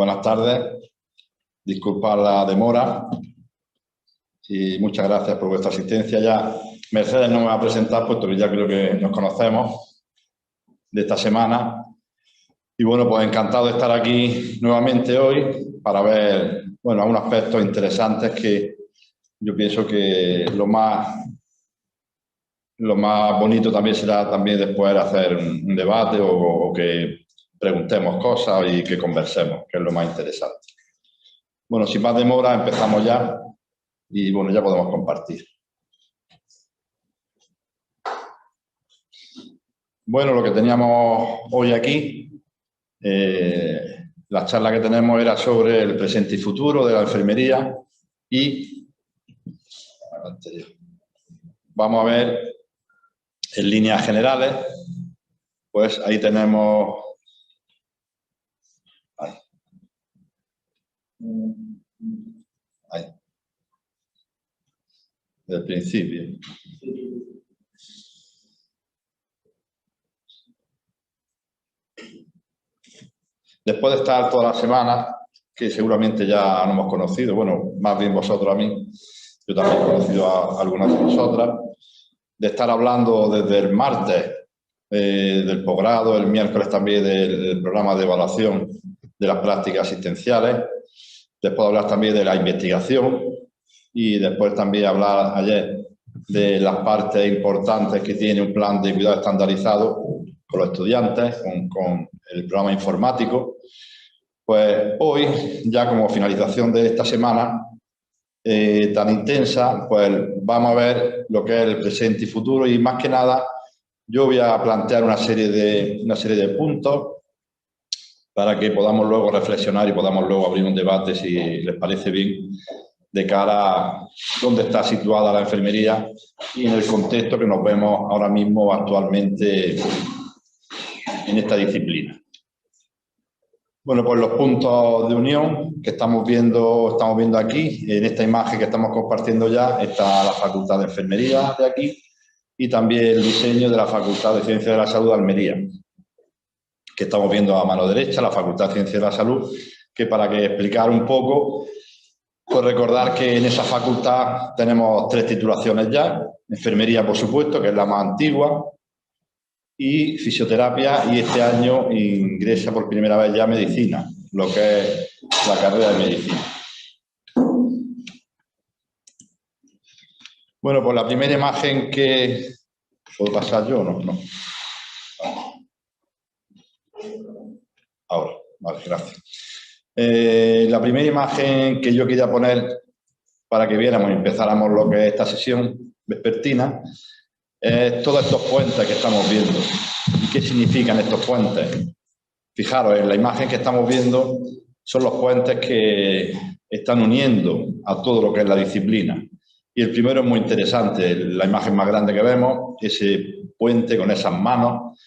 Buenas tardes. Disculpad la demora y muchas gracias por vuestra asistencia. Ya Mercedes no me va a presentar, puesto que ya creo que nos conocemos de esta semana. Y bueno, pues encantado de estar aquí nuevamente hoy para ver, bueno, algunos aspectos interesantes que yo pienso que lo más bonito también será también después hacer un debate o que preguntemos cosas y que conversemos, que es lo más interesante. Bueno, sin más demora, empezamos ya y bueno, ya podemos compartir. Bueno, lo que teníamos hoy aquí, la charla que tenemos era sobre el presente y futuro de la enfermería y vamos a ver en líneas generales, pues ahí tenemos... Ahí. Del principio. Después de estar toda la semana, que seguramente ya nos hemos conocido, bueno, más bien vosotros a mí, yo también he conocido a algunas de vosotras, de estar hablando desde el martes del posgrado, el miércoles también del programa de evaluación de las prácticas asistenciales, después hablar también de la investigación y después también hablar ayer de las partes importantes que tiene un plan de cuidado estandarizado con los estudiantes, con el programa informático. Pues hoy, ya como finalización de esta semana tan intensa, pues vamos a ver lo que es el presente y futuro y más que nada yo voy a plantear una serie de puntos para que podamos luego reflexionar y podamos luego abrir un debate, si les parece bien, de cara a dónde está situada la enfermería y en el contexto que nos vemos ahora mismo actualmente en esta disciplina. Bueno, pues los puntos de unión que estamos viendo aquí, en esta imagen que estamos compartiendo ya, está la Facultad de Enfermería de aquí y también el diseño de la Facultad de Ciencias de la Salud de Almería, que estamos viendo a mano derecha, la Facultad de Ciencias de la Salud, que para que explicar un poco, pues recordar que en esa facultad tenemos 3 titulaciones ya, enfermería por supuesto, que es la más antigua, y fisioterapia, y este año ingresa por primera vez ya medicina, lo que es la carrera de medicina. Bueno, pues la primera imagen que... ¿Puedo pasar yo o no? No. Ahora, vale, gracias. La primera imagen que yo quería poner para que viéramos y empezáramos lo que es esta sesión vespertina es todos estos puentes que estamos viendo. ¿Y qué significan estos puentes? Fijaros, en la imagen que estamos viendo son los puentes que están uniendo a todo lo que es la disciplina. Y el primero es muy interesante, la imagen más grande que vemos, ese puente con esas manos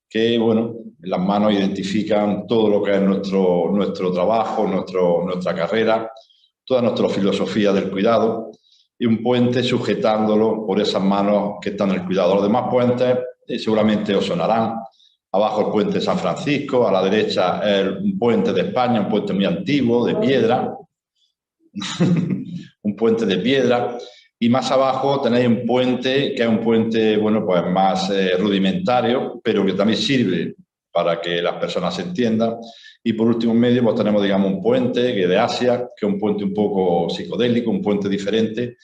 que, bueno, las manos identifican todo lo que es nuestro trabajo, nuestra carrera, toda nuestra filosofía del cuidado y un puente sujetándolo por esas manos que están en el cuidado. Los demás puentes seguramente os sonarán. Abajo el puente de San Francisco, a la derecha un puente de España, un puente muy antiguo, de piedra, un puente de piedra. Y más abajo tenéis un puente que es un puente, bueno, pues más rudimentario, pero que también sirve para que las personas se entiendan. Y por último en medio pues tenemos, digamos, un puente que de Asia, que es un puente un poco psicodélico, un puente diferente,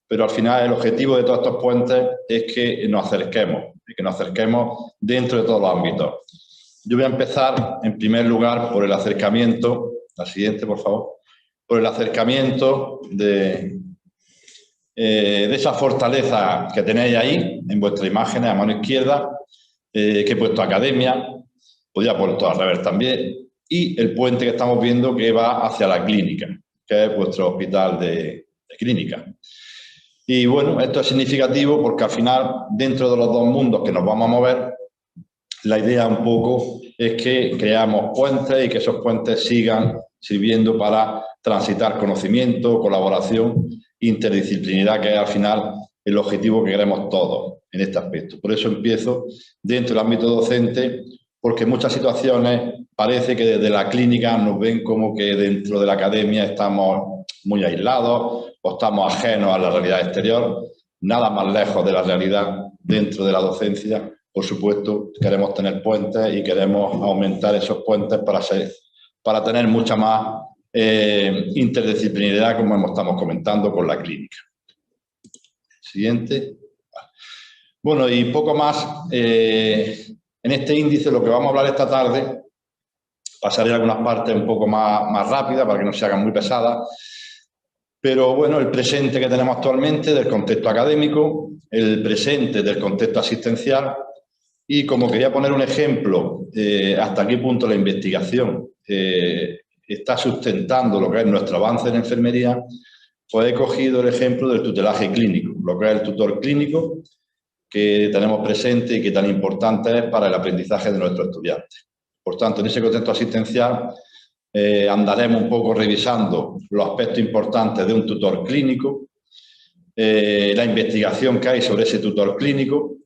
pero al final el objetivo de todos estos puentes es que nos acerquemos dentro de todos los ámbitos. Yo voy a empezar en primer lugar por el acercamiento, la siguiente por favor, por el acercamiento de esa fortaleza que tenéis ahí en vuestras imágenes a mano izquierda, que he puesto academia, podría poner todo al revés también, y el puente que estamos viendo que va hacia la clínica, que es vuestro hospital de clínica. Y bueno, esto es significativo porque al final, dentro de los dos mundos que nos vamos a mover, la idea un poco es que creamos puentes y que esos puentes sigan sirviendo para transitar conocimiento, colaboración, interdisciplinaridad, que es al final el objetivo que queremos todos en este aspecto. Por eso empiezo dentro del ámbito docente porque en muchas situaciones parece que desde la clínica nos ven como que dentro de la academia estamos muy aislados o estamos ajenos a la realidad exterior. Nada más lejos de la realidad dentro de la docencia. Por supuesto, queremos tener puentes y queremos aumentar esos puentes para tener mucha más interdisciplinaridad, como estamos comentando, con la clínica. Siguiente. Bueno, y poco más. En este índice, lo que vamos a hablar esta tarde, pasaré algunas partes un poco más rápidas para que no se hagan muy pesadas. Pero bueno, el presente que tenemos actualmente del contexto académico, el presente del contexto asistencial y, como quería poner un ejemplo, hasta qué punto la investigación está sustentando lo que es nuestro avance en enfermería, pues he cogido el ejemplo del tutelaje clínico, lo que es el tutor clínico que tenemos presente y que tan importante es para el aprendizaje de nuestros estudiantes. Por tanto, en ese contexto asistencial andaremos un poco revisando los aspectos importantes de un tutor clínico, la investigación que hay sobre ese tutor clínico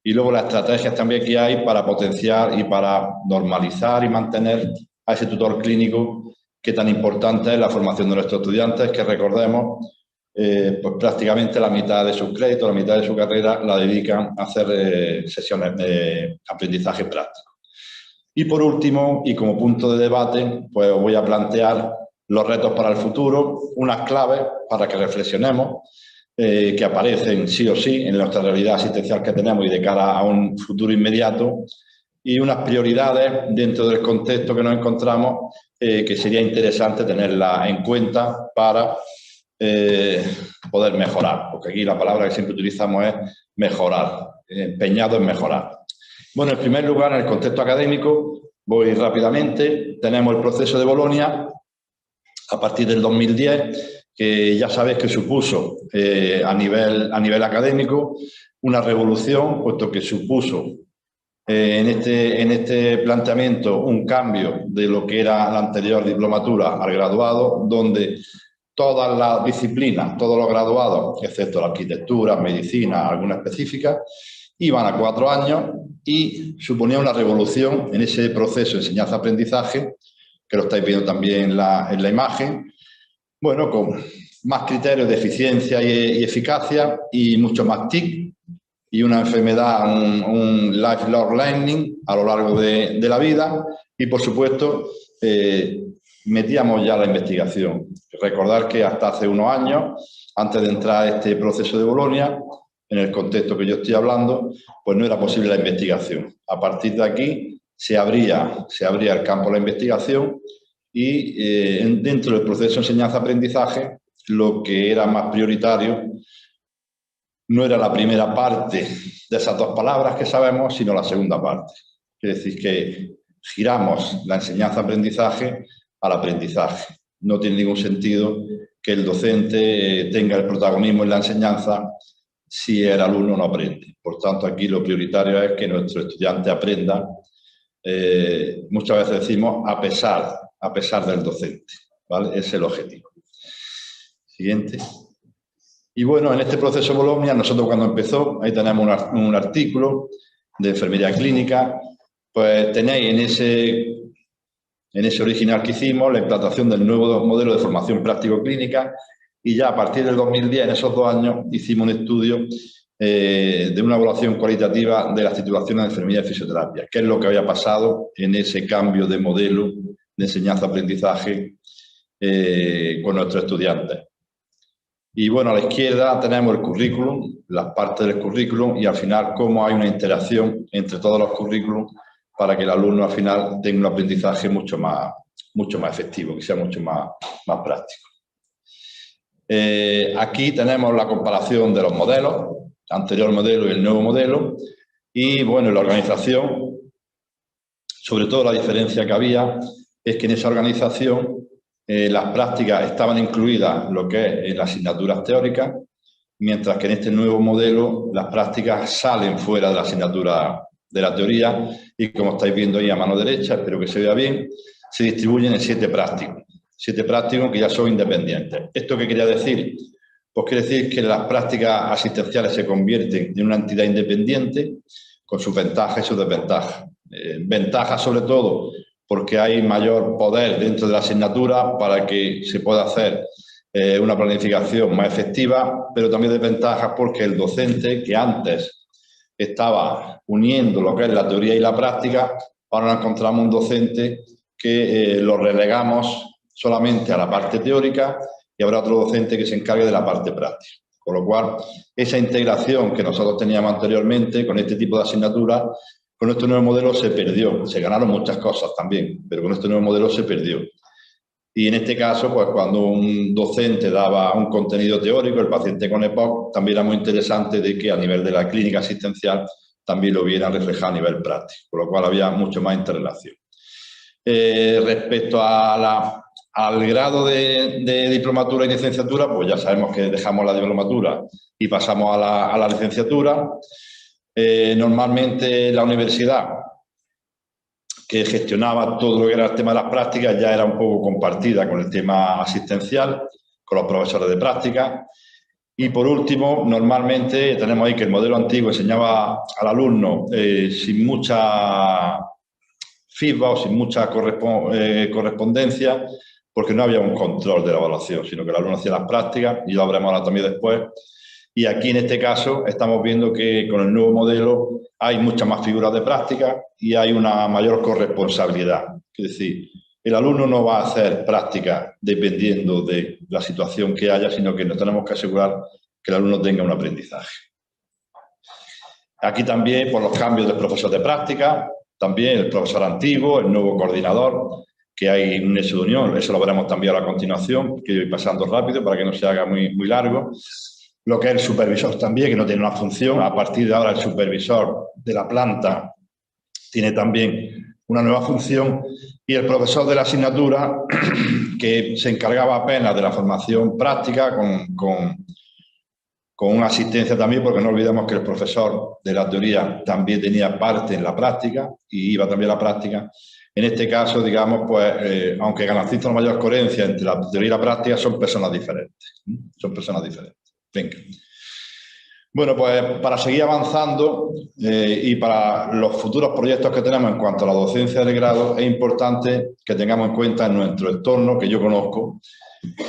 y luego las estrategias también que hay para potenciar y para normalizar y mantener a ese tutor clínico que tan importante es la formación de nuestros estudiantes, que recordemos, pues prácticamente la mitad de sus créditos, la mitad de su carrera la dedican a hacer sesiones de aprendizaje práctico. Y por último, y como punto de debate, pues os voy a plantear los retos para el futuro, unas claves para que reflexionemos, que aparecen sí o sí en nuestra realidad asistencial que tenemos y de cara a un futuro inmediato, y unas prioridades dentro del contexto que nos encontramos que sería interesante tenerlas en cuenta para poder mejorar, porque aquí la palabra que siempre utilizamos es mejorar, empeñado en mejorar. Bueno, en primer lugar, en el contexto académico, voy rápidamente, tenemos el proceso de Bolonia a partir del 2010, que ya sabéis que supuso a nivel académico una revolución, puesto que supuso en este planteamiento un cambio de lo que era la anterior diplomatura al graduado, donde todas las disciplinas, todos los graduados, excepto la arquitectura, medicina, alguna específica, iban a 4 años y suponía una revolución en ese proceso de enseñanza-aprendizaje, que lo estáis viendo también en la imagen, bueno, con más criterios de eficiencia y eficacia y mucho más TIC y una enfermedad, un lifelong learning a lo largo de la vida y, por supuesto, metíamos ya la investigación. Recordar que hasta hace unos años, antes de entrar a este proceso de Bolonia, en el contexto que yo estoy hablando, pues no era posible la investigación. A partir de aquí se abría el campo de la investigación y dentro del proceso de enseñanza-aprendizaje lo que era más prioritario no era la primera parte de esas 2 palabras que sabemos, sino la segunda parte. Es decir, que giramos la enseñanza-aprendizaje al aprendizaje. No tiene ningún sentido que el docente tenga el protagonismo en la enseñanza si el alumno no aprende. Por tanto, aquí lo prioritario es que nuestro estudiante aprenda, muchas veces decimos, a pesar del docente, ¿vale? Ese es el objetivo. Siguiente. Y bueno, en este proceso Bolonia, nosotros cuando empezó, ahí tenemos un artículo de enfermería clínica, pues tenéis en ese original que hicimos la implantación del nuevo modelo de formación práctico-clínica y ya a partir del 2010, en esos 2 años, hicimos un estudio de una evaluación cualitativa de las titulaciones de enfermería y fisioterapia, qué es lo que había pasado en ese cambio de modelo de enseñanza-aprendizaje con nuestros estudiantes. Y bueno, a la izquierda tenemos el currículum, las partes del currículum y al final cómo hay una interacción entre todos los currículums para que el alumno al final tenga un aprendizaje mucho más efectivo, que sea mucho más práctico. Aquí tenemos la comparación de los modelos, el anterior modelo y el nuevo modelo, y bueno, la organización, sobre todo la diferencia que había es que en esa organización las prácticas estaban incluidas lo que es en las asignaturas teóricas, mientras que en este nuevo modelo las prácticas salen fuera de la asignatura de la teoría y, como estáis viendo ahí a mano derecha, espero que se vea bien, se distribuyen en 7 prácticos. 7 prácticos que ya son independientes. ¿Esto qué quería decir? Pues quiere decir que las prácticas asistenciales se convierten en una entidad independiente con sus ventajas y sus desventajas. Ventajas sobre todo porque hay mayor poder dentro de la asignatura para que se pueda hacer una planificación más efectiva, pero también desventajas porque el docente que antes estaba uniendo lo que es la teoría y la práctica, ahora nos encontramos un docente que lo relegamos solamente a la parte teórica y habrá otro docente que se encargue de la parte práctica. Con lo cual, esa integración que nosotros teníamos anteriormente con este tipo de asignaturas, con este nuevo modelo se perdió. Se ganaron muchas cosas también, pero con este nuevo modelo se perdió. Y en este caso, pues cuando un docente daba un contenido teórico, el paciente con EPOC, también era muy interesante de que a nivel de la clínica asistencial también lo vieran reflejado a nivel práctico, con lo cual había mucho más interrelación. Respecto a al grado de diplomatura y licenciatura, pues ya sabemos que dejamos la diplomatura y pasamos a la licenciatura. Normalmente la universidad que gestionaba todo lo que era el tema de las prácticas ya era un poco compartida con el tema asistencial, con los profesores de práctica. Y por último, normalmente tenemos ahí que el modelo antiguo enseñaba al alumno sin mucha feedback o sin mucha correspondencia, porque no había un control de la evaluación, sino que el alumno hacía las prácticas, y lo veremos ahora también después. Y aquí en este caso estamos viendo que con el nuevo modelo hay muchas más figuras de práctica y hay una mayor corresponsabilidad. Es decir, el alumno no va a hacer práctica dependiendo de la situación que haya, sino que nos tenemos que asegurar que el alumno tenga un aprendizaje. Aquí también por los cambios del profesor de práctica, también el profesor antiguo, el nuevo coordinador, que hay un nexo de unión, eso lo veremos también a la continuación, que voy pasando rápido para que no se haga muy largo. Lo que es el supervisor también, que no tiene una función. A partir de ahora el supervisor de la planta tiene también una nueva función, y el profesor de la asignatura, que se encargaba apenas de la formación práctica con una asistencia también, porque no olvidemos que el profesor de la teoría también tenía parte en la práctica y iba también a la práctica. En este caso, digamos, pues, aunque garantiza una mayor coherencia entre la teoría y la práctica, son personas diferentes. Son personas diferentes. Venga. Bueno, pues para seguir avanzando y para los futuros proyectos que tenemos en cuanto a la docencia del grado, es importante que tengamos en cuenta en nuestro entorno, que yo conozco,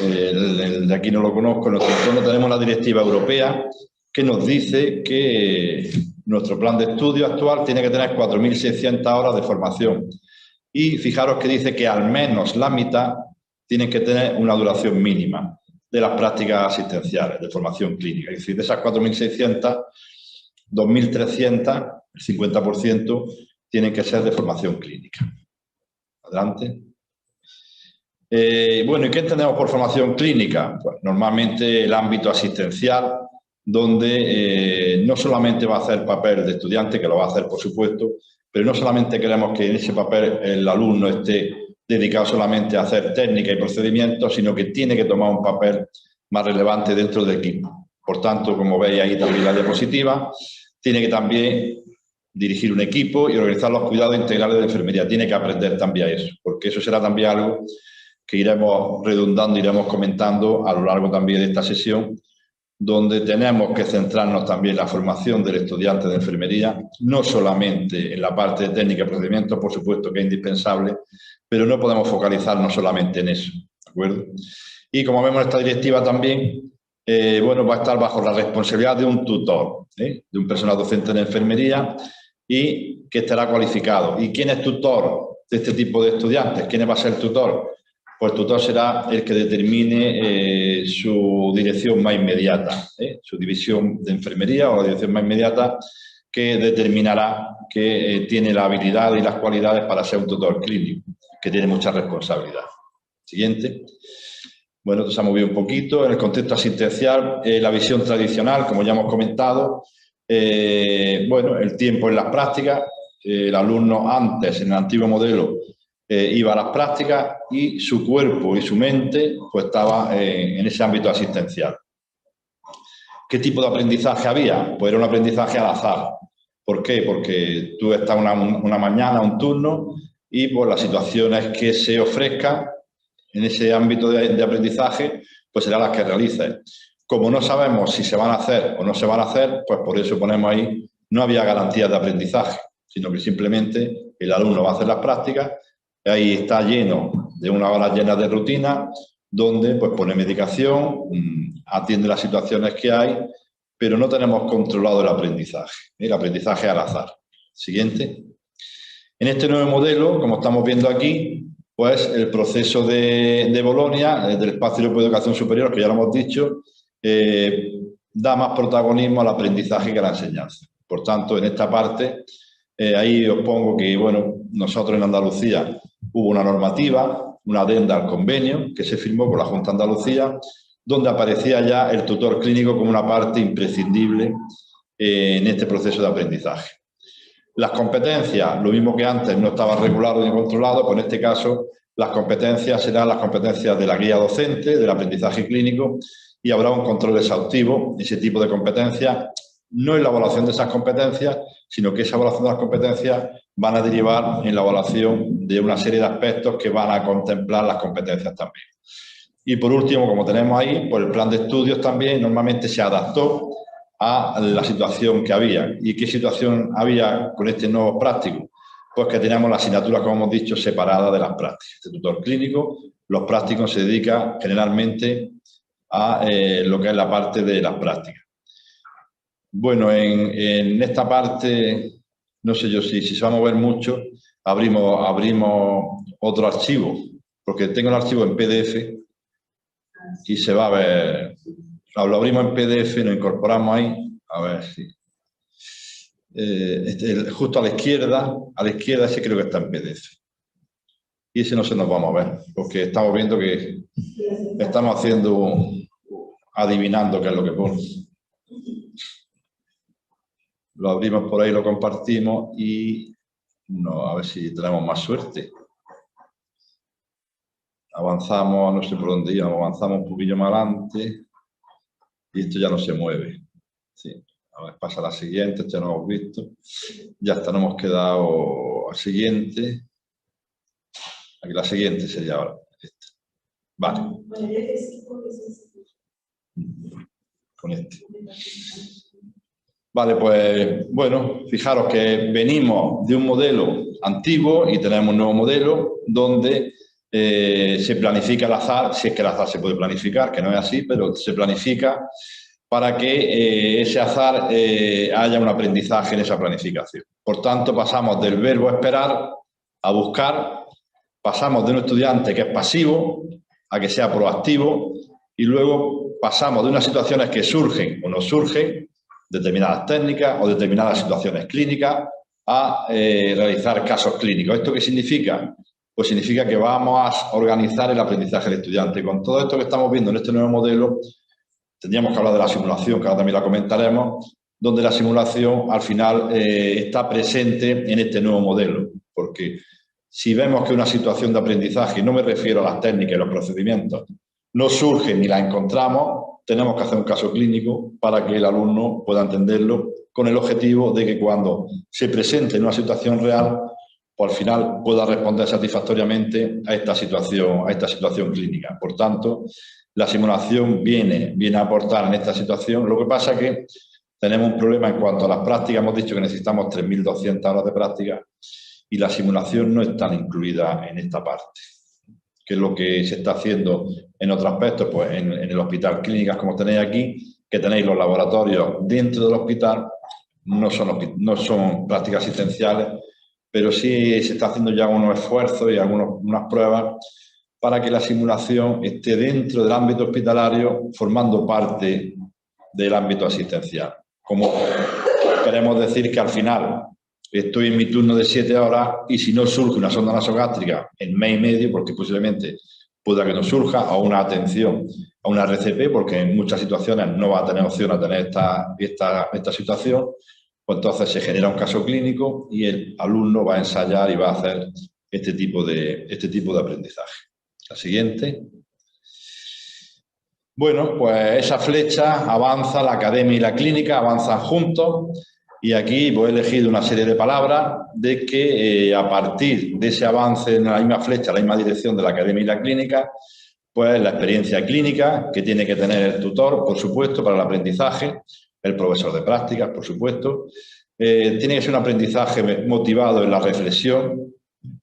el de aquí no lo conozco, en nuestro entorno tenemos una directiva europea que nos dice que nuestro plan de estudio actual tiene que tener 4.600 horas de formación. Y fijaros que dice que al menos la mitad tienen que tener una duración mínima de las prácticas asistenciales, de formación clínica. Es decir, de esas 4.600, 2.300, el 50%, tienen que ser de formación clínica. Adelante. Bueno, ¿y qué entendemos por formación clínica? Pues normalmente el ámbito asistencial, donde no solamente va a hacer papel de estudiante, que lo va a hacer por supuesto, pero no solamente queremos que en ese papel el alumno esté dedicado solamente a hacer técnica y procedimientos, sino que tiene que tomar un papel más relevante dentro del equipo. Por tanto, como veis ahí también la diapositiva, tiene que también dirigir un equipo y organizar los cuidados integrales de enfermería. Tiene que aprender también a eso, porque eso será también algo que iremos redundando, iremos comentando a lo largo también de esta sesión, donde tenemos que centrarnos también en la formación del estudiante de enfermería, no solamente en la parte de técnica y procedimientos, por supuesto que es indispensable, pero no podemos focalizarnos solamente en eso, ¿de acuerdo? Y como vemos esta directiva también, bueno, va a estar bajo la responsabilidad de un tutor, de un personal docente de enfermería, y que estará cualificado. ¿Y quién es tutor de este tipo de estudiantes? ¿Quién va a ser tutor? Pues el tutor será el que determine su dirección más inmediata, su división de enfermería o la dirección más inmediata, que determinará que tiene la habilidad y las cualidades para ser un tutor clínico, que tiene mucha responsabilidad. Siguiente. Bueno, esto se ha movido un poquito. En el contexto asistencial, la visión tradicional, como ya hemos comentado, bueno, el tiempo en las prácticas, el alumno antes, en el antiguo modelo, iba a las prácticas y su cuerpo y su mente pues estaba en ese ámbito asistencial. ¿Qué tipo de aprendizaje había? Pues era un aprendizaje al azar. ¿Por qué? Porque tú estás una mañana, un turno, y pues las situaciones que se ofrezcan en ese ámbito de aprendizaje, pues serán las que realices. Como no sabemos si se van a hacer o no se van a hacer, pues por eso ponemos ahí, no había garantías de aprendizaje. sino que simplemente el alumno va a hacer las prácticas, y ahí está lleno de unas horas llenas de rutina, donde pues pone medicación, atiende las situaciones que hay, pero no tenemos controlado el aprendizaje al azar. Siguiente. En este nuevo modelo, como estamos viendo aquí, pues el proceso de Bolonia, del Espacio Europeo de Educación Superior, que ya lo hemos dicho, da más protagonismo al aprendizaje que a la enseñanza. Por tanto, en esta parte, ahí os pongo que, bueno, nosotros en Andalucía hubo una normativa, una adenda al convenio que se firmó por la Junta de Andalucía, donde aparecía ya el tutor clínico como una parte imprescindible en este proceso de aprendizaje. Las competencias, lo mismo que antes no estaba regulado ni controlado, pues en este caso las competencias serán las competencias de la guía docente, del aprendizaje clínico, y habrá un control exhaustivo. Ese tipo de competencias no es la evaluación de esas competencias, sino que esa evaluación de las competencias van a derivar en la evaluación de una serie de aspectos que van a contemplar las competencias también. Y por último, como tenemos ahí, pues el plan de estudios también normalmente se adaptó a la situación que había. ¿Y qué situación había con este nuevo práctico? Pues que teníamos la asignatura, como hemos dicho, separada de las prácticas. Este tutor clínico, los prácticos se dedica generalmente a lo que es la parte de las prácticas. Bueno, en esta parte, no sé yo si se va a mover mucho, abrimos otro archivo, porque tengo el archivo en PDF y se va a ver. Lo abrimos en PDF, nos incorporamos ahí, a ver si... justo a la izquierda ese creo que está en PDF. Y ese no se nos va a mover, porque estamos viendo que estamos adivinando qué es lo que pone. Lo abrimos por ahí, lo compartimos y no, a ver si tenemos más suerte. Avanzamos, no sé por dónde íbamos, avanzamos un poquillo más adelante y esto ya no se mueve. Sí. A ver, pasa a la siguiente, ya no hemos visto. Ya está, nos hemos quedado al siguiente. Aquí la siguiente sería ahora esta. Vale. Con este. Vale, pues bueno, fijaros que venimos de un modelo antiguo y tenemos un nuevo modelo donde se planifica el azar, si es que el azar se puede planificar, que no es así, pero se planifica para que ese azar haya un aprendizaje en esa planificación. Por tanto, pasamos del verbo esperar a buscar, pasamos de un estudiante que es pasivo a que sea proactivo y luego pasamos de unas situaciones que surgen o no surgen, determinadas técnicas o determinadas situaciones clínicas, a realizar casos clínicos. ¿Esto qué significa? Pues significa que vamos a organizar el aprendizaje del estudiante. Con todo esto que estamos viendo en este nuevo modelo, tendríamos que hablar de la simulación, que ahora también la comentaremos, donde la simulación al final está presente en este nuevo modelo, porque si vemos que una situación de aprendizaje, no me refiero a las técnicas y los procedimientos, no surge ni la encontramos, tenemos que hacer un caso clínico para que el alumno pueda entenderlo, con el objetivo de que cuando se presente en una situación real, pues al final pueda responder satisfactoriamente a esta situación clínica. Por tanto, la simulación viene a aportar en esta situación. Lo que pasa es que tenemos un problema en cuanto a las prácticas. Hemos dicho que necesitamos 3.200 horas de práctica y la simulación no está incluida en esta parte, que es lo que se está haciendo en otros aspectos, pues en el hospital, clínicas como tenéis aquí, que tenéis los laboratorios dentro del hospital, no son prácticas asistenciales, pero sí se está haciendo ya unos esfuerzos y unas pruebas para que la simulación esté dentro del ámbito hospitalario, formando parte del ámbito asistencial. Como queremos decir que al final estoy en mi turno de 7 horas y si no surge una sonda nasogástrica en mes y medio, porque posiblemente pueda que no surja, o una atención a una RCP, porque en muchas situaciones no va a tener opción a tener esta situación, pues entonces se genera un caso clínico y el alumno va a ensayar y va a hacer este tipo de aprendizaje. La siguiente. Bueno, pues esa flecha avanza, la academia y la clínica avanzan juntos y aquí pues, he elegido una serie de palabras de que a partir de ese avance en la misma flecha, la misma dirección de la academia y la clínica, pues la experiencia clínica que tiene que tener el tutor, por supuesto, para el aprendizaje, el profesor de prácticas, por supuesto, Tiene que ser un aprendizaje motivado en la reflexión,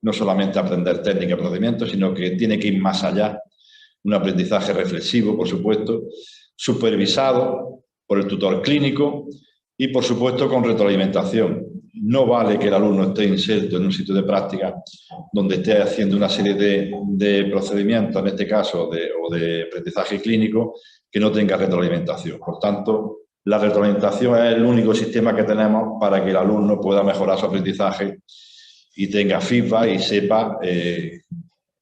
no solamente aprender técnica y procedimientos, sino que tiene que ir más allá. Un aprendizaje reflexivo, por supuesto, supervisado por el tutor clínico y, por supuesto, con retroalimentación. No vale que el alumno esté inserto en un sitio de práctica donde esté haciendo una serie de procedimientos, en este caso, o de aprendizaje clínico, que no tenga retroalimentación. Por tanto, la retroalimentación es el único sistema que tenemos para que el alumno pueda mejorar su aprendizaje y tenga feedback y sepa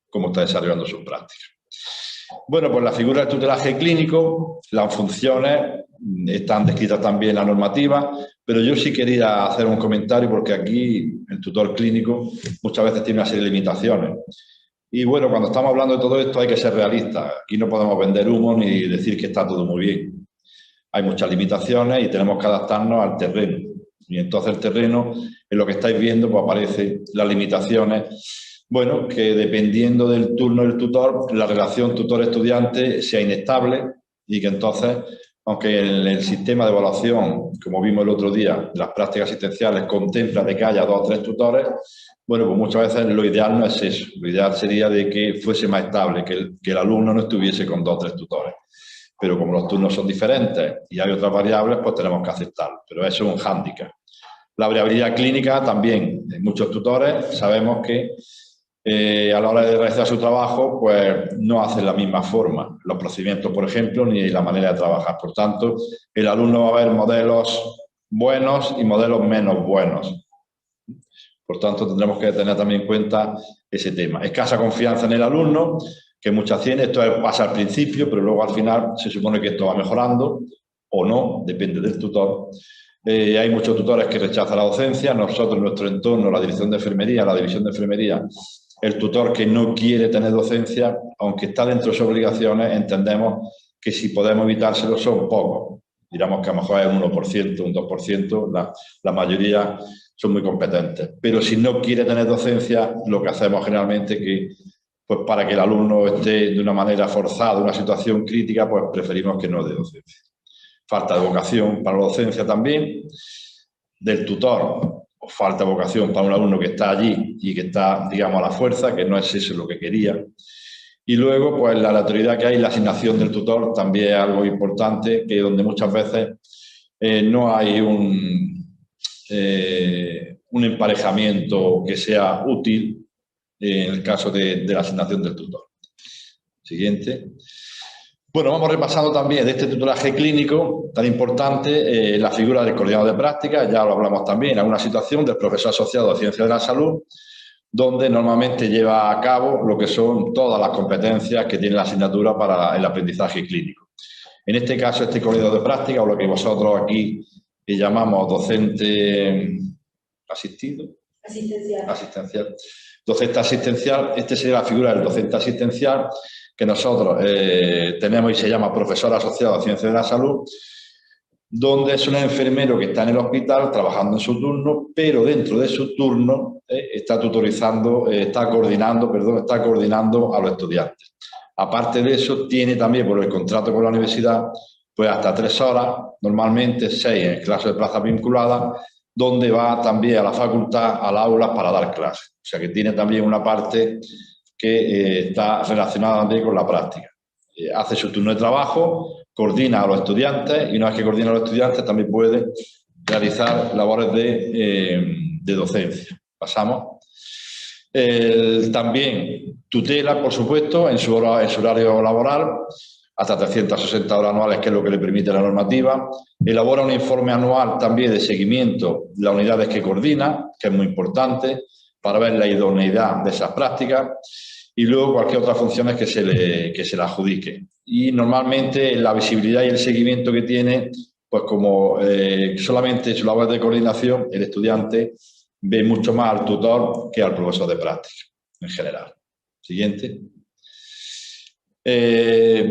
cómo está desarrollando sus prácticas. Bueno, pues la figura del tutelaje clínico, las funciones están descritas también en la normativa, pero yo sí quería hacer un comentario porque aquí el tutor clínico muchas veces tiene una serie de limitaciones. Y bueno, cuando estamos hablando de todo esto hay que ser realistas. Aquí no podemos vender humo ni decir que está todo muy bien. Hay muchas limitaciones y tenemos que adaptarnos al terreno. Y entonces el terreno, en lo que estáis viendo, pues aparecen las limitaciones. Bueno, que dependiendo del turno del tutor, la relación tutor-estudiante sea inestable y que entonces, aunque el sistema de evaluación, como vimos el otro día, las prácticas asistenciales contempla de que haya 2 o 3 tutores, bueno, pues muchas veces lo ideal no es eso. Lo ideal sería de que fuese más estable, que el alumno no estuviese con 2 o 3 tutores. Pero como los turnos son diferentes y hay otras variables, pues tenemos que aceptarlo. Pero eso es un hándicap. La variabilidad clínica también. En muchos tutores sabemos que a la hora de realizar su trabajo, pues no hacen la misma forma. Los procedimientos, por ejemplo, ni la manera de trabajar. Por tanto, el alumno va a ver modelos buenos y modelos menos buenos. Por tanto, tendremos que tener también en cuenta ese tema. Escasa confianza en el alumno, que muchas tienen. Esto pasa al principio, pero luego al final se supone que esto va mejorando o no, depende del tutor. Hay muchos tutores que rechazan la docencia. Nosotros, en nuestro entorno, la dirección de enfermería, la división de enfermería, el tutor que no quiere tener docencia, aunque está dentro de sus obligaciones, entendemos que si podemos evitárselo son pocos. Digamos que a lo mejor es un 1%, un 2%, la mayoría son muy competentes. Pero si no quiere tener docencia, lo que hacemos generalmente es que, pues para que el alumno esté de una manera forzada, en una situación crítica, pues preferimos que no dé docencia. Falta de vocación para la docencia también, del tutor, o falta de vocación para un alumno que está allí y que está, digamos, a la fuerza, que no es eso lo que quería. Y luego, pues la aleatoriedad que hay, la asignación del tutor también es algo importante, que donde muchas veces no hay un emparejamiento que sea útil en el caso de la asignación del tutor. Siguiente. Bueno, vamos repasando también de este tutelaje clínico tan importante la figura del coordinador de prácticas. Ya lo hablamos también en alguna situación del profesor asociado de Ciencias de la Salud, donde normalmente lleva a cabo lo que son todas las competencias que tiene la asignatura para el aprendizaje clínico. En este caso, este coordinador de prácticas, o lo que vosotros aquí llamamos docente asistido. Asistencial. Docente asistencial, este sería la figura del docente asistencial que nosotros tenemos y se llama profesor asociado a Ciencias de la Salud, donde es un enfermero que está en el hospital trabajando en su turno, pero dentro de su turno está coordinando a los estudiantes. Aparte de eso, tiene también por el contrato con la universidad, pues hasta 3 horas, normalmente 6 en clases de plaza vinculada, donde va también a la facultad, al aula para dar clases. O sea que tiene también una parte que está relacionada también con la práctica. Hace su turno de trabajo, coordina a los estudiantes y una vez que coordina a los estudiantes también puede realizar labores de docencia. Pasamos. También tutela, por supuesto, en su horario laboral, hasta 360 horas anuales, que es lo que le permite la normativa. Elabora un informe anual también de seguimiento de las unidades que coordina, que es muy importante, para ver la idoneidad de esas prácticas, y luego cualquier otra función que se le adjudique. Y normalmente la visibilidad y el seguimiento que tiene, pues como solamente su labor de coordinación, el estudiante ve mucho más al tutor que al profesor de práctica, en general. Siguiente.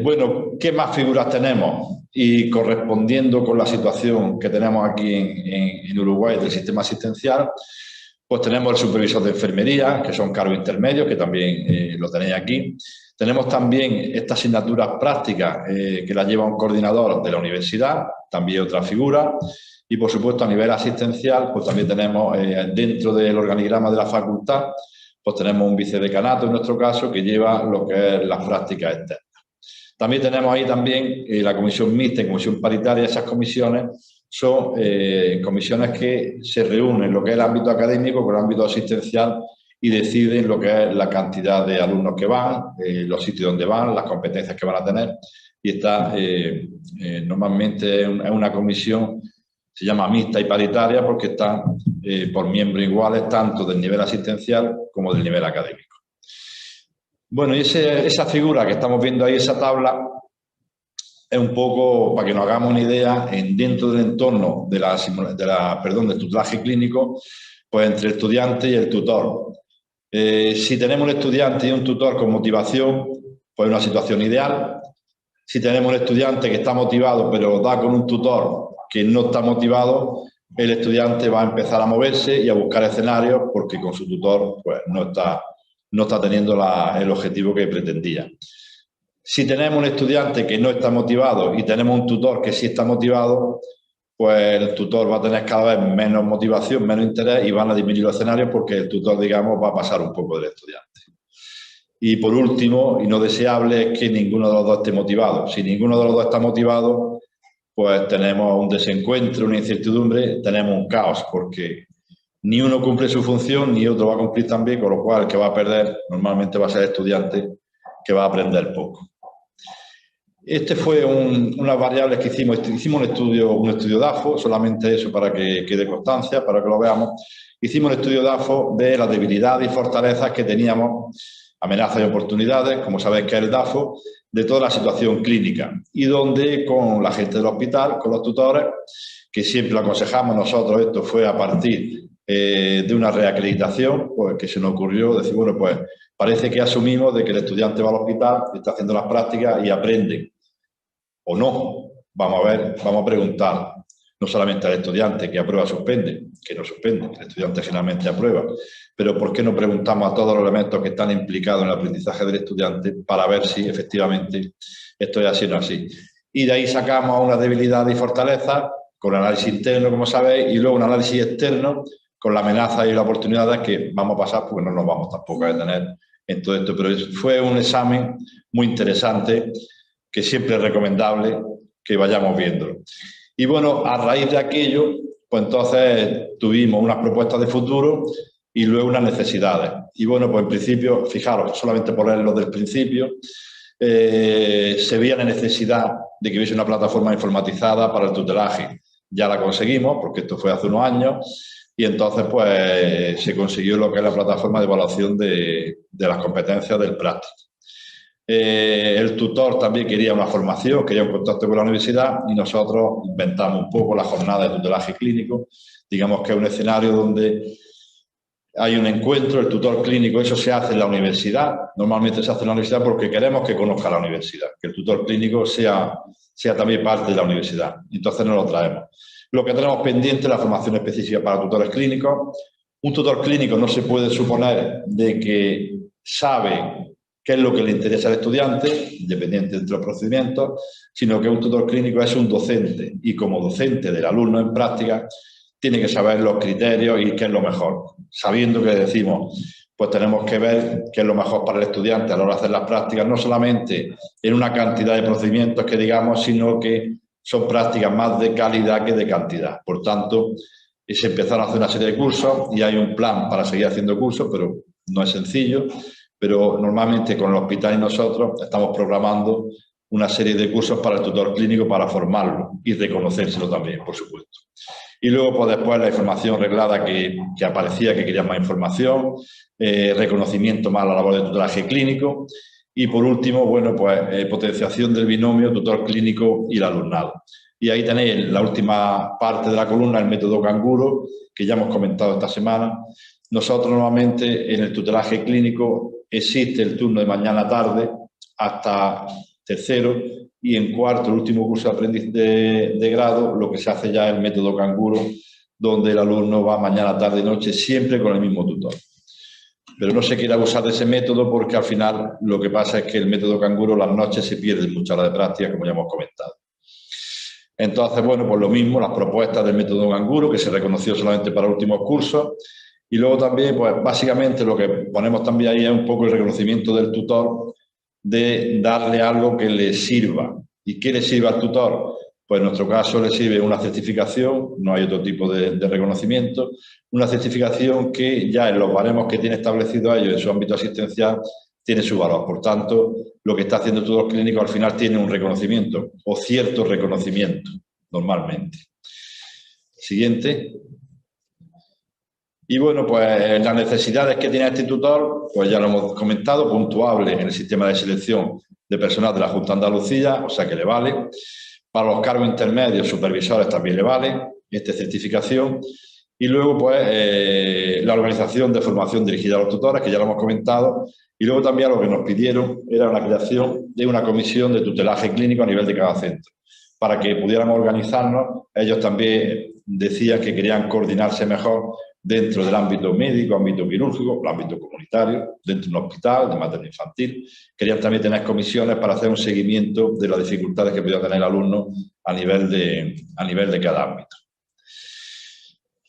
Bueno, ¿qué más figuras tenemos? Y correspondiendo con la situación que tenemos aquí en Uruguay del sistema asistencial, pues tenemos el supervisor de enfermería, que son cargos intermedios, que también lo tenéis aquí. Tenemos también estas asignaturas prácticas que las lleva un coordinador de la universidad, también otra figura. Y, por supuesto, a nivel asistencial, pues también tenemos dentro del organigrama de la facultad, pues tenemos un vicedecanato, en nuestro caso, que lleva lo que es las prácticas externas. También tenemos ahí también la comisión mixta y comisión paritaria. Esas comisiones son comisiones que se reúnen en lo que es el ámbito académico con el ámbito asistencial y deciden lo que es la cantidad de alumnos que van, los sitios donde van, las competencias que van a tener. Y está normalmente es una comisión, se llama mixta y paritaria, porque están por miembros iguales tanto del nivel asistencial como del nivel académico. Bueno, y esa figura que estamos viendo ahí, esa tabla, es un poco para que nos hagamos una idea dentro del entorno del tutelaje clínico, pues entre el estudiante y el tutor. Si tenemos un estudiante y un tutor con motivación, pues es una situación ideal. Si tenemos un estudiante que está motivado pero da con un tutor que no está motivado, el estudiante va a empezar a moverse y a buscar escenarios porque con su tutor pues, no está teniendo el objetivo que pretendía. Si tenemos un estudiante que no está motivado y tenemos un tutor que sí está motivado, pues el tutor va a tener cada vez menos motivación, menos interés y van a disminuir los escenarios porque el tutor, digamos, va a pasar un poco del estudiante. Y por último, y no deseable, es que ninguno de los dos esté motivado. Si ninguno de los dos está motivado, pues tenemos un desencuentro, una incertidumbre, tenemos un caos, porque ni uno cumple su función, ni otro va a cumplir también, con lo cual el que va a perder normalmente va a ser el estudiante que va a aprender poco. Este fue unas variables que hicimos. Hicimos un estudio DAFO, solamente eso para que quede constancia, para que lo veamos. Hicimos un estudio DAFO de las debilidades y fortalezas que teníamos, amenazas y oportunidades, como sabéis que es el DAFO, de toda la situación clínica. Y donde con la gente del hospital, con los tutores, que siempre lo aconsejamos nosotros, esto fue a partir de una reacreditación, pues que se nos ocurrió decir, bueno, pues parece que asumimos de que el estudiante va al hospital, está haciendo las prácticas y aprende. O no, vamos a preguntar, no solamente al estudiante que aprueba suspende, que no suspende, el estudiante generalmente aprueba, pero ¿por qué no preguntamos a todos los elementos que están implicados en el aprendizaje del estudiante para ver si efectivamente esto es así o no así? Y de ahí sacamos una debilidad y fortaleza con análisis interno, como sabéis, y luego un análisis externo con la amenaza y las oportunidades que vamos a pasar, porque no nos vamos tampoco a detener en todo esto. Pero fue un examen muy interesante que siempre es recomendable que vayamos viéndolo. Y bueno, a raíz de aquello, pues entonces tuvimos unas propuestas de futuro y luego unas necesidades. Y bueno, pues en principio, fijaros, solamente por leerlo del principio, se veía la necesidad de que hubiese una plataforma informatizada para el tutelaje. Ya la conseguimos, porque esto fue hace unos años, y entonces pues se consiguió lo que es la plataforma de evaluación de las competencias del práctico. El tutor también quería una formación, quería un contacto con la universidad y nosotros inventamos un poco la jornada de tutelaje clínico. Digamos que es un escenario donde hay un encuentro, el tutor clínico, eso se hace en la universidad. Normalmente se hace en la universidad porque queremos que conozca la universidad, que el tutor clínico sea también parte de la universidad. Entonces nos lo traemos. Lo que tenemos pendiente es la formación específica para tutores clínicos. Un tutor clínico no se puede suponer de que sabe qué es lo que le interesa al estudiante, independiente de los procedimientos, sino que un tutor clínico es un docente y como docente del alumno en práctica tiene que saber los criterios y qué es lo mejor. Sabiendo que decimos, pues tenemos que ver qué es lo mejor para el estudiante a la hora de hacer las prácticas, no solamente en una cantidad de procedimientos que digamos, sino que son prácticas más de calidad que de cantidad. Por tanto, se empezaron a hacer una serie de cursos y hay un plan para seguir haciendo cursos, pero no es sencillo. Pero normalmente con el hospital y nosotros estamos programando una serie de cursos para el tutor clínico para formarlo y reconocérselo también, por supuesto. Y luego, pues después la información reglada que aparecía, que quería más información, reconocimiento más a la labor de tutelaje clínico y, por último, bueno, pues potenciación del binomio tutor clínico y el alumnado. Y ahí tenéis la última parte de la columna, el método canguro, que ya hemos comentado esta semana. Nosotros normalmente en el tutelaje clínico existe el turno de mañana-tarde hasta tercero y en cuarto, el último curso de aprendiz de grado, lo que se hace ya es el método canguro, donde el alumno va mañana, tarde y noche siempre con el mismo tutor. Pero no se quiere abusar de ese método porque al final lo que pasa es que el método canguro las noches se pierde muchas horas de práctica, como ya hemos comentado. Entonces, bueno, pues lo mismo, las propuestas del método Ganguro, que se reconoció solamente para últimos cursos. Y luego también, pues básicamente lo que ponemos también ahí es un poco el reconocimiento del tutor, de darle algo que le sirva. ¿Y qué le sirve al tutor? Pues en nuestro caso le sirve una certificación, no hay otro tipo de reconocimiento, una certificación que ya en los baremos que tiene establecido ellos en su ámbito asistencial tiene su valor. Por tanto, lo que está haciendo el tutor clínico al final tiene un reconocimiento o cierto reconocimiento, normalmente. Siguiente. Y bueno, pues las necesidades que tiene este tutor, pues ya lo hemos comentado, puntuable en el sistema de selección de personal de la Junta de Andalucía, o sea que le vale. Para los cargos intermedios, supervisores también le vale esta certificación. Y luego, pues, la organización de formación dirigida a los tutores, que ya lo hemos comentado. Y luego también lo que nos pidieron era la creación de una comisión de tutelaje clínico a nivel de cada centro. Para que pudiéramos organizarnos, ellos también decían que querían coordinarse mejor dentro del ámbito médico, ámbito quirúrgico, el ámbito comunitario, dentro de un hospital de materno infantil. Querían también tener comisiones para hacer un seguimiento de las dificultades que podía tener el alumno a nivel de cada ámbito.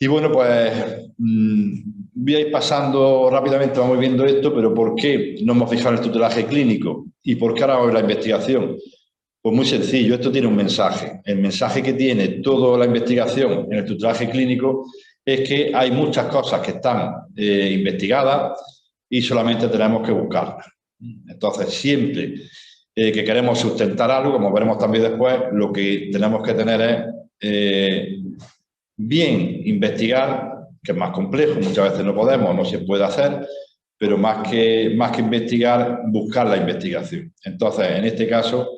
Y bueno, pues voy a ir pasando rápidamente, vamos viendo esto, pero ¿por qué no hemos fijado en el tutelaje clínico? ¿Y por qué ahora vamos a ver la investigación? Pues muy sencillo, esto tiene un mensaje. El mensaje que tiene toda la investigación en el tutelaje clínico es que hay muchas cosas que están investigadas y solamente tenemos que buscarlas. Entonces, siempre que queremos sustentar algo, como veremos también después, lo que tenemos que tener es bien investigar, que es más complejo, muchas veces no podemos, no se puede hacer, pero más que investigar, buscar la investigación. Entonces, en este caso,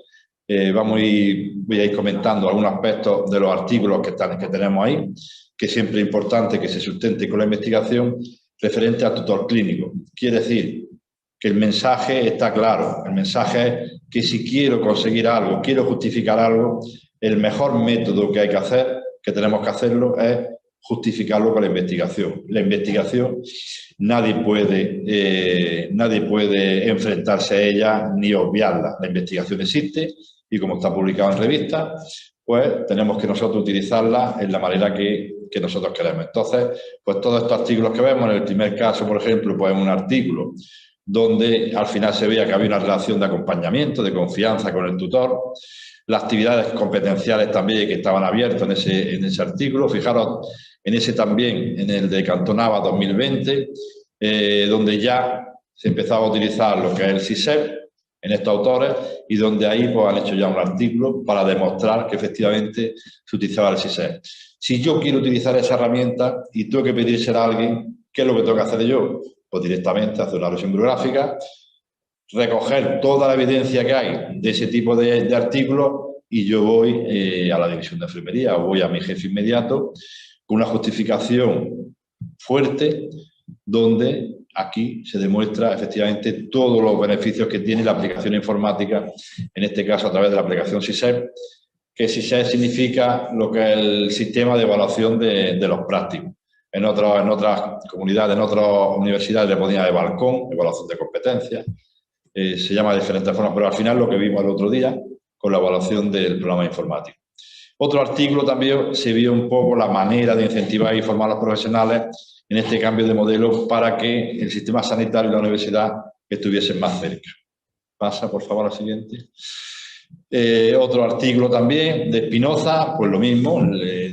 voy a ir comentando algunos aspectos de los artículos que tenemos ahí, que siempre es importante que se sustente con la investigación referente al tutor clínico. Quiere decir que el mensaje está claro. El mensaje es que si quiero conseguir algo, quiero justificar algo, el mejor método que hay que hacer, que tenemos que hacerlo, es justificarlo con la investigación. La investigación, nadie puede enfrentarse a ella ni obviarla. La investigación existe y como está publicado en revistas, pues tenemos que nosotros utilizarla en la manera que nosotros queremos. Entonces, pues todos estos artículos que vemos, en el primer caso, por ejemplo, pues un artículo donde al final se veía que había una relación de acompañamiento, de confianza con el tutor, las actividades competenciales también que estaban abiertas en ese artículo. Fijaros, en ese también, en el de Cantonava 2020, donde ya se empezaba a utilizar lo que es el SISEP en estos autores y donde ahí pues, han hecho ya un artículo para demostrar que efectivamente se utilizaba el SISEP. Si yo quiero utilizar esa herramienta y tengo que pedírsela a alguien, ¿qué es lo que tengo que hacer yo? Pues directamente hacer una revisión bibliográfica, recoger toda la evidencia que hay de ese tipo de artículos y yo voy a la división de enfermería o voy a mi jefe inmediato con una justificación fuerte donde aquí se demuestra efectivamente todos los beneficios que tiene la aplicación informática, en este caso a través de la aplicación SISEP, que SISEP significa lo que es el sistema de evaluación de los prácticos. En otras comunidades, en otras universidades le ponían de balcón, evaluación de competencias, se llama de diferentes formas, pero al final lo que vimos el otro día con la evaluación del programa informático. Otro artículo también se vio un poco la manera de incentivar y formar a los profesionales en este cambio de modelo para que el sistema sanitario y la universidad estuviesen más cerca. Pasa, por favor, al siguiente. Otro artículo también de Espinoza, pues lo mismo,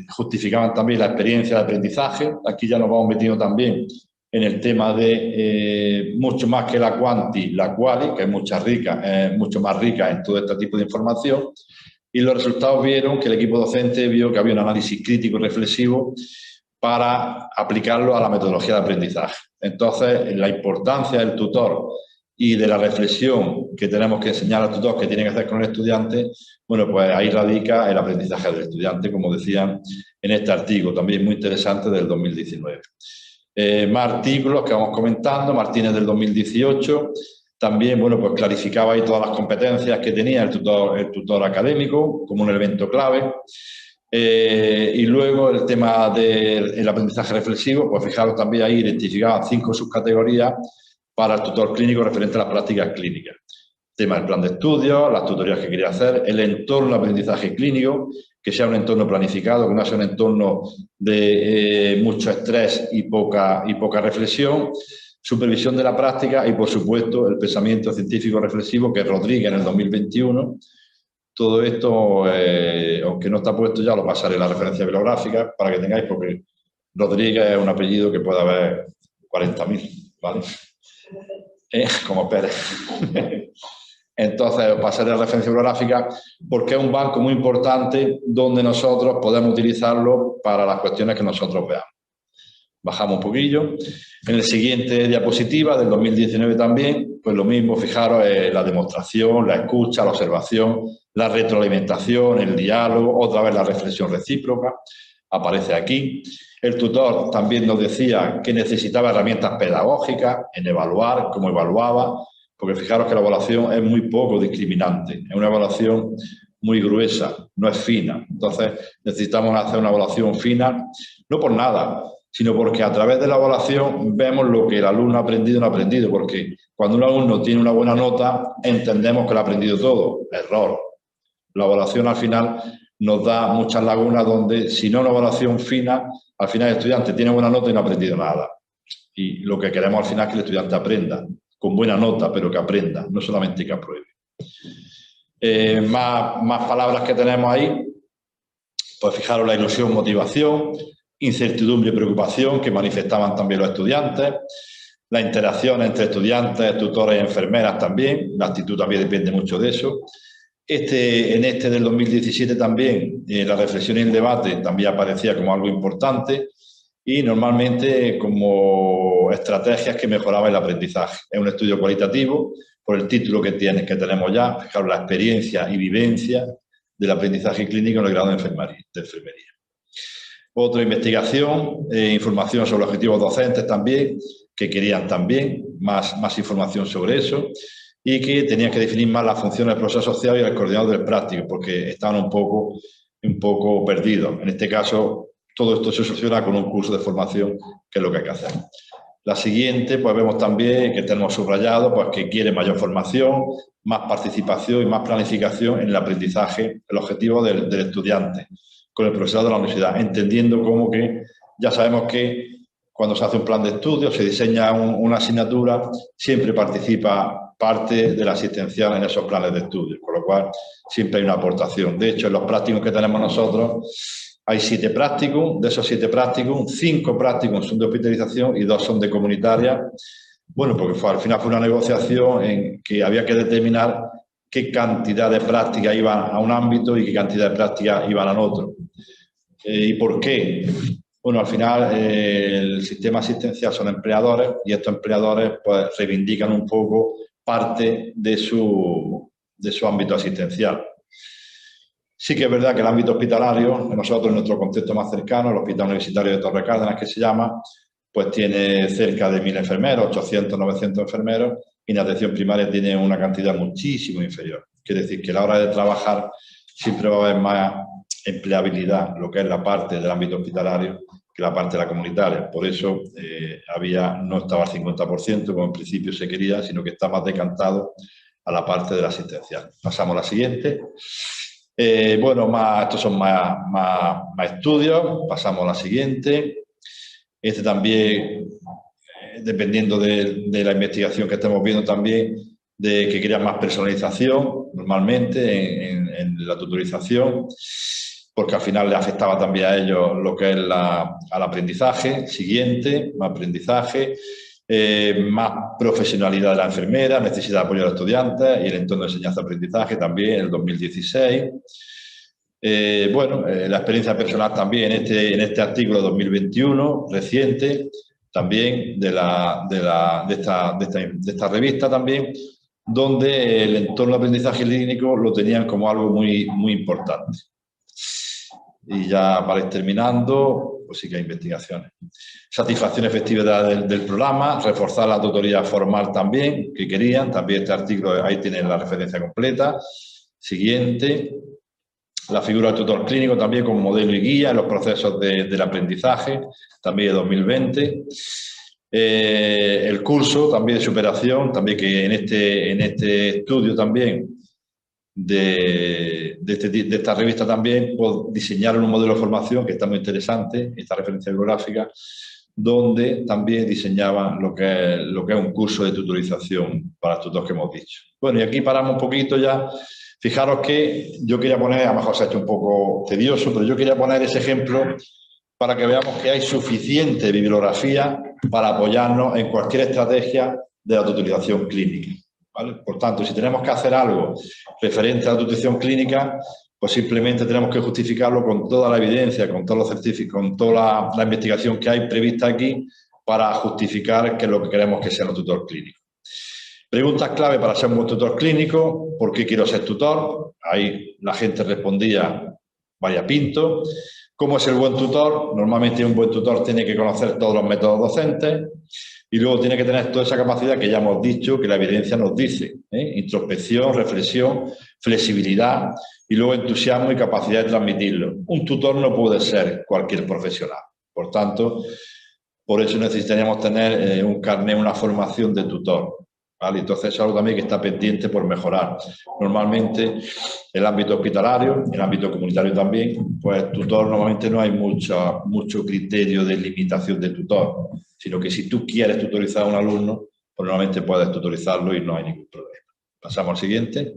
justificaban también la experiencia de aprendizaje. Aquí ya nos vamos metiendo también en el tema de mucho más que la quanti, la quali, que es mucho más rica en todo este tipo de información. Y los resultados vieron que el equipo docente vio que había un análisis crítico y reflexivo para aplicarlo a la metodología de aprendizaje. Entonces, la importancia del tutor y de la reflexión que tenemos que enseñar al tutor que tiene que hacer con el estudiante, bueno, pues ahí radica el aprendizaje del estudiante, como decían en este artículo, también muy interesante del 2019. Más artículos que vamos comentando, Martínez del 2018, también, bueno, pues clarificaba ahí todas las competencias que tenía el tutor académico como un elemento clave. Y luego el tema del aprendizaje reflexivo, pues fijaros también ahí identificaban 5 subcategorías para el tutor clínico referente a las prácticas clínicas. El tema del plan de estudio, las tutorías que quería hacer, el entorno de aprendizaje clínico, que sea un entorno planificado, que no sea un entorno de mucho estrés y poca reflexión, supervisión de la práctica y, por supuesto, el pensamiento científico reflexivo, que Rodríguez en el 2021. Todo esto, aunque no está puesto ya, lo pasaré en la referencia bibliográfica para que tengáis, porque Rodríguez es un apellido que puede haber 40.000, ¿vale? Como Pérez. Entonces, pasaré a la referencia bibliográfica porque es un banco muy importante donde nosotros podemos utilizarlo para las cuestiones que nosotros veamos. Bajamos un poquillo. En el siguiente diapositiva, del 2019 también, pues lo mismo, fijaros, la demostración, la escucha, la observación, la retroalimentación, el diálogo, otra vez la reflexión recíproca, aparece aquí. El tutor también nos decía que necesitaba herramientas pedagógicas en evaluar, cómo evaluaba, porque fijaros que la evaluación es muy poco discriminante, es una evaluación muy gruesa, no es fina. Entonces necesitamos hacer una evaluación fina, no por nada, sino porque a través de la evaluación vemos lo que el alumno ha aprendido o no ha aprendido, porque cuando un alumno tiene una buena nota, entendemos que lo ha aprendido todo. Error. La evaluación al final nos da muchas lagunas donde, si no una evaluación fina, al final el estudiante tiene buena nota y no ha aprendido nada. Y lo que queremos al final es que el estudiante aprenda, con buena nota, pero que aprenda, no solamente que apruebe. Más palabras que tenemos ahí, pues fijaros, la ilusión, motivación, incertidumbre y preocupación que manifestaban también los estudiantes, la interacción entre estudiantes, tutores y enfermeras también, la actitud también depende mucho de eso. En este del 2017 también, la reflexión y el debate también aparecía como algo importante y normalmente como estrategias que mejoraban el aprendizaje. Es un estudio cualitativo por el título que tenemos ya, fijaros, la experiencia y vivencia del aprendizaje clínico en el grado de enfermería. Otra investigación, información sobre objetivos docentes también, que querían también más información sobre eso y que tenían que definir más las funciones del profesor social y del coordinador del práctico, porque estaban un poco perdidos. En este caso, todo esto se soluciona con un curso de formación, que es lo que hay que hacer. La siguiente, pues vemos también que tenemos subrayado pues, que quiere mayor formación, más participación y más planificación en el aprendizaje, el objetivo del estudiante, con el profesor de la universidad, entendiendo como que ya sabemos que cuando se hace un plan de estudio, se diseña una asignatura, siempre participa parte del asistencial en esos planes de estudio, con lo cual siempre hay una aportación. De hecho, en los prácticos que tenemos nosotros, hay 7 prácticos, de esos 7 prácticos, 5 prácticos son de hospitalización y 2 son de comunitaria. Bueno, porque al final fue una negociación en que había que determinar qué cantidad de prácticas iban a un ámbito y qué cantidad de prácticas iban al otro. ¿Y por qué? Bueno, al final el sistema asistencial son empleadores y estos empleadores pues, reivindican un poco parte de su ámbito asistencial. Sí que es verdad que el ámbito hospitalario, nosotros en nuestro contexto más cercano, el Hospital Universitario de Torre Cárdenas, que se llama, pues tiene cerca de 1.000 enfermeros, 800, 900 enfermeros, y en atención primaria tiene una cantidad muchísimo inferior. Quiere decir que a la hora de trabajar siempre va a haber más empleabilidad, lo que es la parte del ámbito hospitalario, que la parte de la comunitaria. Por eso no estaba al 50%, como en principio se quería, sino que está más decantado a la parte de la asistencial. Pasamos a la siguiente. Bueno, estos son más estudios. Pasamos a la siguiente. Este también, dependiendo de la investigación que estemos viendo también, de que querían más personalización, normalmente, en la tutorización, porque al final le afectaba también a ellos lo que es al aprendizaje. Siguiente, más aprendizaje, más profesionalidad de la enfermera, necesidad de apoyo a los estudiantes y el entorno de enseñanza-aprendizaje también en el 2016. Bueno, la experiencia personal también en este artículo 2021, reciente, también de esta revista también, donde el entorno de aprendizaje clínico lo tenían como algo muy importante. Y ya para ir terminando, pues sí que hay investigaciones. Satisfacción efectiva del programa, reforzar la tutoría formal también, que querían, también este artículo, ahí tienen la referencia completa. Siguiente. La figura del tutor clínico también como modelo y guía en los procesos del aprendizaje, también de 2020. El curso también de superación, también que en este estudio también de esta revista también, pues diseñaron un modelo de formación que está muy interesante, esta referencia bibliográfica, donde también diseñaban lo que es un curso de tutorización para estos dos que hemos dicho. Bueno, y aquí paramos un poquito ya. Fijaros que yo quería poner, a lo mejor se ha hecho un poco tedioso, pero yo quería poner ese ejemplo para que veamos que hay suficiente bibliografía para apoyarnos en cualquier estrategia de la tutorización clínica, ¿vale? Por tanto, si tenemos que hacer algo referente a la tutorización clínica, pues simplemente tenemos que justificarlo con toda la evidencia, con todos los certificados, con toda la investigación que hay prevista aquí para justificar que es lo que queremos que sea un tutor clínico. Preguntas clave para ser un buen tutor clínico: ¿por qué quiero ser tutor? Ahí la gente respondía variapinto. ¿Cómo es el buen tutor? Normalmente un buen tutor tiene que conocer todos los métodos docentes y luego tiene que tener toda esa capacidad que ya hemos dicho, que la evidencia nos dice, introspección, reflexión, flexibilidad y luego entusiasmo y capacidad de transmitirlo. Un tutor no puede ser cualquier profesional. Por tanto, por eso necesitaríamos tener un carnet, una formación de tutor, ¿vale? Entonces es algo también que está pendiente por mejorar. Normalmente el ámbito hospitalario, el ámbito comunitario también, pues tutor normalmente no hay mucho criterio de limitación de tutor, sino que si tú quieres tutorizar a un alumno, pues normalmente puedes tutorizarlo y no hay ningún problema. Pasamos al siguiente.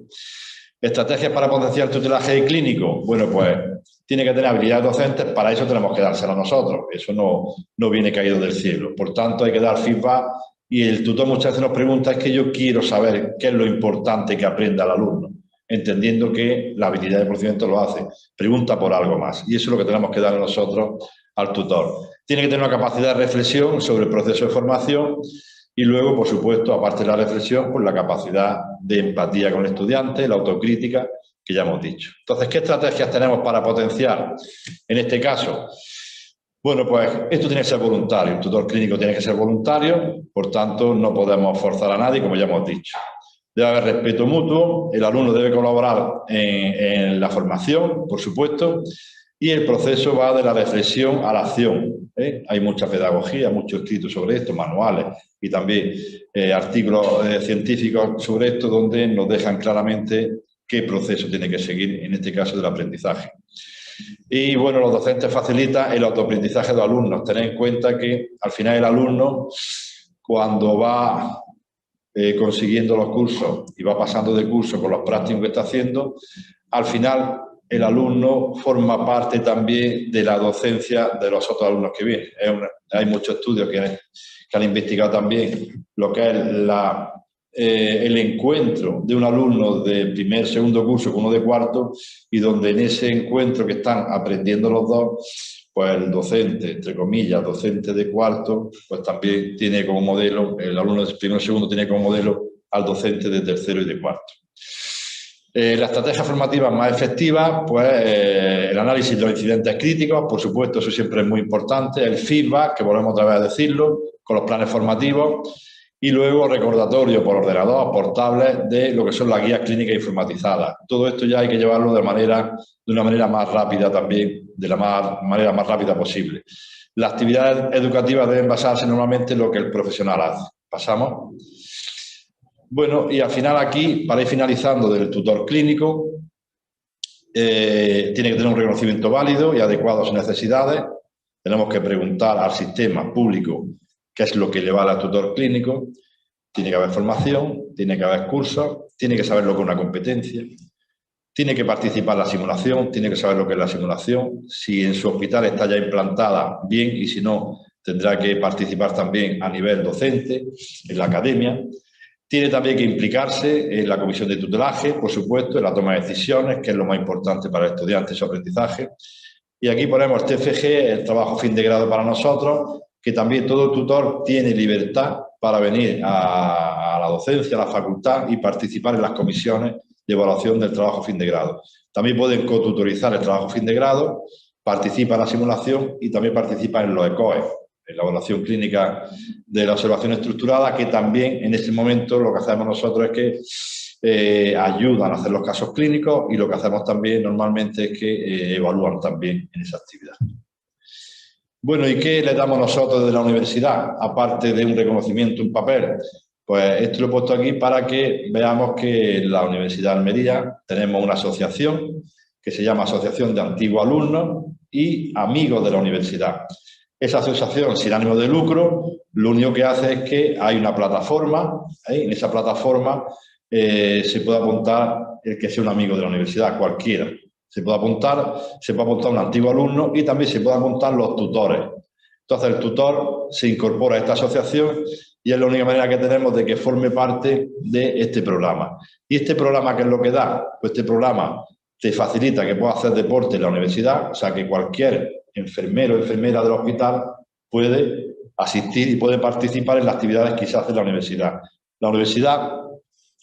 Estrategias para potenciar el tutelaje clínico. Bueno, pues tiene que tener habilidades docentes, para eso tenemos que dárselo a nosotros. Eso no viene caído del cielo. Por tanto, hay que dar feedback. Y el tutor muchas veces nos pregunta, es que yo quiero saber qué es lo importante que aprenda el alumno, entendiendo que la habilidad de procedimiento lo hace. Pregunta por algo más. Y eso es lo que tenemos que dar nosotros al tutor. Tiene que tener una capacidad de reflexión sobre el proceso de formación y luego, por supuesto, aparte de la reflexión, pues la capacidad de empatía con el estudiante, la autocrítica, que ya hemos dicho. Entonces, ¿qué estrategias tenemos para potenciar en este caso? Bueno, pues esto tiene que ser voluntario, el tutor clínico tiene que ser voluntario, por tanto no podemos forzar a nadie, como ya hemos dicho. Debe haber respeto mutuo, el alumno debe colaborar en la formación, por supuesto, y el proceso va de la reflexión a la acción. Hay mucha pedagogía, mucho escrito sobre esto, manuales y también artículos científicos sobre esto donde nos dejan claramente qué proceso tiene que seguir, en este caso del aprendizaje. Y bueno, los docentes facilitan el autoaprendizaje de los alumnos. Tened en cuenta que al final el alumno, cuando va consiguiendo los cursos y va pasando de curso con los prácticos que está haciendo, al final el alumno forma parte también de la docencia de los otros alumnos que vienen. Hay muchos estudios que han investigado también lo que es el encuentro de un alumno de primer, segundo curso con uno de cuarto, y donde en ese encuentro que están aprendiendo los dos, pues el docente, entre comillas, docente de cuarto, pues también tiene como modelo, el alumno de primero y segundo tiene como modelo al docente de tercero y de cuarto. La estrategia formativa más efectiva, pues el análisis de los incidentes críticos, por supuesto, eso siempre es muy importante, el feedback, que volvemos otra vez a decirlo, con los planes formativos, y luego recordatorio por ordenador, por tablet, de lo que son las guías clínicas informatizadas. Todo esto ya hay que llevarlo de una manera más rápida también, de la manera más rápida posible. Las actividades educativas deben basarse normalmente en lo que el profesional hace. Pasamos. Bueno, y al final aquí, para ir finalizando del tutor clínico, tiene que tener un reconocimiento válido y adecuado a sus necesidades. Tenemos que preguntar al sistema público qué es lo que le vale al tutor clínico. Tiene que haber formación, tiene que haber cursos, tiene que saber lo que es una competencia, tiene que participar en la simulación, tiene que saber lo que es la simulación. Si en su hospital está ya implantada, bien, y si no, tendrá que participar también a nivel docente, en la academia. Tiene también que implicarse en la comisión de tutelaje, por supuesto, en la toma de decisiones, que es lo más importante para el estudiante, su aprendizaje. Y aquí ponemos el TFG, el trabajo fin de grado para nosotros, que también todo tutor tiene libertad para venir a la docencia, a la facultad y participar en las comisiones de evaluación del trabajo fin de grado. También pueden cotutorizar el trabajo fin de grado, participa en la simulación y también participa en los ECOE, en la evaluación clínica de la observación estructurada, que también en este momento lo que hacemos nosotros es que ayudan a hacer los casos clínicos, y lo que hacemos también normalmente es que evalúan también en esa actividad. Bueno, ¿y qué le damos nosotros desde la universidad? Aparte de un reconocimiento, un papel, Pues esto lo he puesto aquí para que veamos que en la Universidad de Almería tenemos una asociación que se llama Asociación de Antiguos Alumnos y Amigos de la Universidad. Esa asociación sin ánimo de lucro lo único que hace es que hay una plataforma, en esa plataforma se puede apuntar el que sea un amigo de la universidad, cualquiera. Se puede apuntar un antiguo alumno y también se puede apuntar los tutores. Entonces el tutor se incorpora a esta asociación y es la única manera que tenemos de que forme parte de este programa. ¿Y este programa qué es lo que da? Pues este programa te facilita que puedas hacer deporte en la universidad, o sea que cualquier enfermero o enfermera del hospital puede asistir y puede participar en las actividades que se hacen en la universidad. La universidad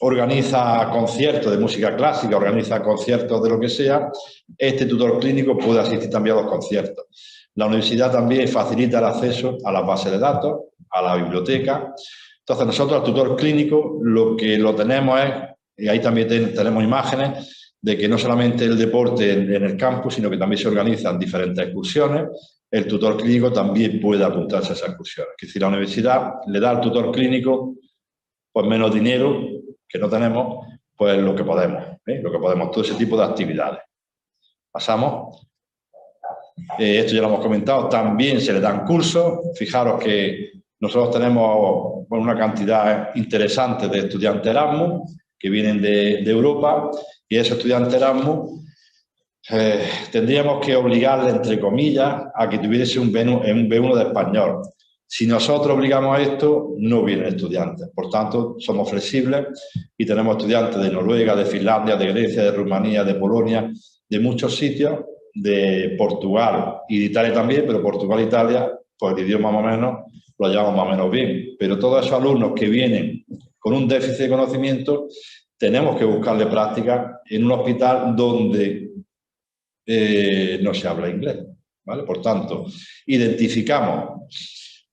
organiza conciertos de música clásica, organiza conciertos de lo que sea. Este tutor clínico puede asistir también a los conciertos. La universidad también facilita el acceso a las bases de datos, a la biblioteca. Entonces nosotros al tutor clínico lo que lo tenemos es, y ahí también tenemos imágenes, de que no solamente el deporte en el campus, sino que también se organizan diferentes excursiones. El tutor clínico también puede apuntarse a esas excursiones. Es decir, la universidad le da al tutor clínico pues menos dinero que no tenemos, pues lo que podemos, todo ese tipo de actividades. Pasamos. Esto ya lo hemos comentado, también se le dan cursos. Fijaros que nosotros tenemos una cantidad interesante de estudiantes Erasmus que vienen de Europa y esos estudiantes Erasmus tendríamos que obligarle, entre comillas, a que tuviese un B1 de español. Si nosotros obligamos a esto, no vienen estudiantes. Por tanto, somos flexibles y tenemos estudiantes de Noruega, de Finlandia, de Grecia, de Rumanía, de Polonia, de muchos sitios, de Portugal y de Italia también, pero Portugal e Italia, pues el idioma más o menos lo llevamos más o menos bien. Pero todos esos alumnos que vienen con un déficit de conocimiento, tenemos que buscarle práctica en un hospital donde no se habla inglés, ¿vale? Por tanto, identificamos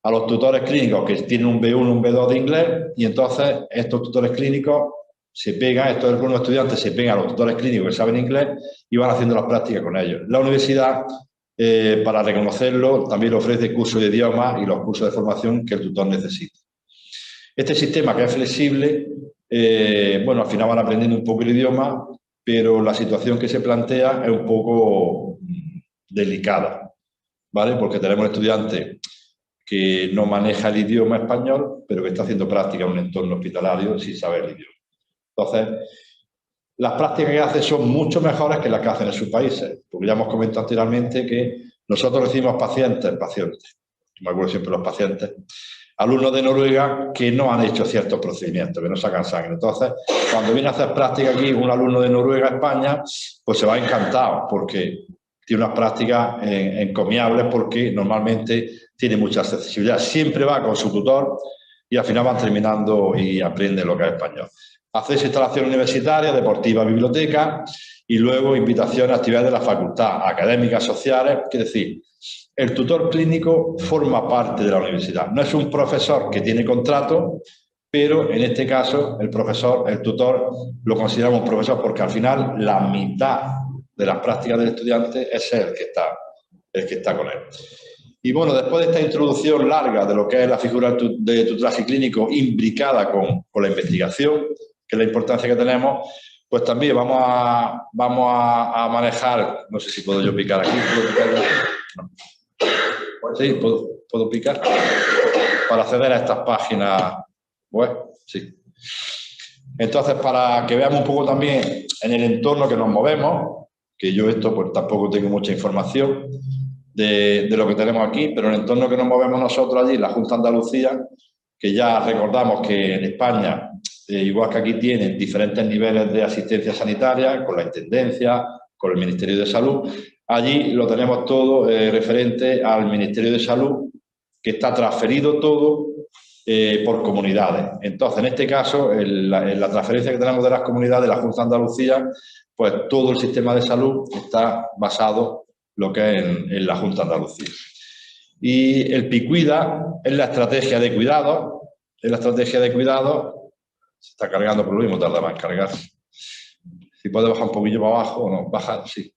a los tutores clínicos que tienen un B1, un B2 de inglés y entonces estos tutores clínicos se pegan, estos algunos estudiantes se pegan a los tutores clínicos que saben inglés y van haciendo las prácticas con ellos. La universidad, para reconocerlo, también ofrece cursos de idiomas y los cursos de formación que el tutor necesita. Este sistema que es flexible, bueno, al final van aprendiendo un poco el idioma, pero la situación que se plantea es un poco delicada, ¿vale? Porque tenemos estudiantes que no maneja el idioma español, pero que está haciendo práctica en un entorno hospitalario sin saber el idioma. Entonces, las prácticas que hacen son mucho mejores que las que hacen en sus países, porque ya hemos comentado anteriormente que nosotros recibimos pacientes, me acuerdo siempre los pacientes, alumnos de Noruega que no han hecho ciertos procedimientos, que no sacan sangre. Entonces, cuando viene a hacer práctica aquí un alumno de Noruega a España, pues se va encantado, porque tiene unas prácticas encomiables, porque normalmente tiene mucha accesibilidad. Siempre va con su tutor y al final van terminando y aprenden lo que es español. Haces instalaciones universitarias, deportivas, biblioteca y luego invitaciones a actividades de la facultad, académicas, sociales, es decir, el tutor clínico forma parte de la universidad. No es un profesor que tiene contrato, pero en este caso el tutor, lo consideramos un profesor porque al final la mitad de las prácticas del estudiante es el que está con él. Y bueno, después de esta introducción larga de lo que es la figura de tutelaje clínico imbricada con la investigación, que es la importancia que tenemos, pues también vamos a manejar, no sé si puedo yo picar aquí, ¿puedo picar yo? No. Sí, puedo picar para acceder a estas páginas web, sí. Entonces, para que veamos un poco también en el entorno que nos movemos, que yo esto pues tampoco tengo mucha información de lo que tenemos aquí, pero en el entorno que nos movemos nosotros allí, la Junta de Andalucía, que ya recordamos que en España, igual que aquí, tienen diferentes niveles de asistencia sanitaria, con la Intendencia, con el Ministerio de Salud. Allí lo tenemos todo referente al Ministerio de Salud, que está transferido todo por comunidades. Entonces, en este caso, en la transferencia que tenemos de las comunidades de la Junta de Andalucía, pues todo el sistema de salud está basado lo que es en la Junta de Andalucía. Y el PICUIDA es la estrategia de cuidado. Es la estrategia de cuidado. Se está cargando por lo mismo, tarda más en cargarse. Si puede bajar un poquillo para abajo o no, baja, sí.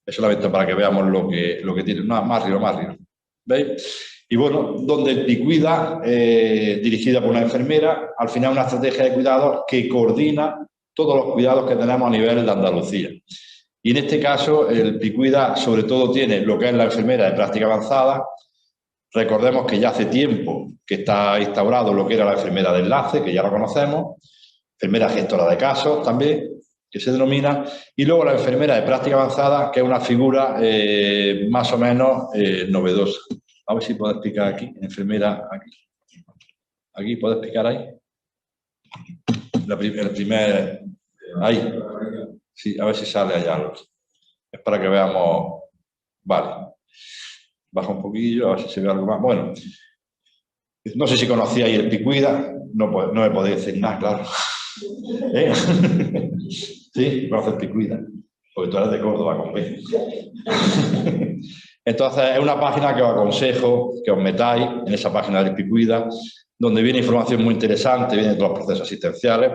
Es solamente para que veamos lo que tiene. No, más arriba. ¿Veis? Y bueno, donde el Picuida, dirigida por una enfermera, al final una estrategia de cuidados que coordina todos los cuidados que tenemos a nivel de Andalucía. Y en este caso, el Picuida sobre todo tiene lo que es la enfermera de práctica avanzada. Recordemos que ya hace tiempo que está instaurado lo que era la enfermera de enlace, que ya lo conocemos, enfermera gestora de casos también, que se denomina, y luego la enfermera de práctica avanzada, que es una figura más o menos novedosa. A ver si puedo explicar aquí, enfermera aquí. Aquí, ¿puedo explicar ahí? El primer... Ahí. Sí, a ver si sale allá. Es para que veamos... Vale. Baja un poquillo, a ver si se ve algo más. Bueno, no sé si conocíais el Picuida. No me podéis decir nada, claro. ¿Eh? Sí, conoces el Picuida. Porque tú eres de Córdoba, con B. Entonces, es una página que os aconsejo que os metáis en esa página del Picuida, donde viene información muy interesante, vienen todos los procesos asistenciales.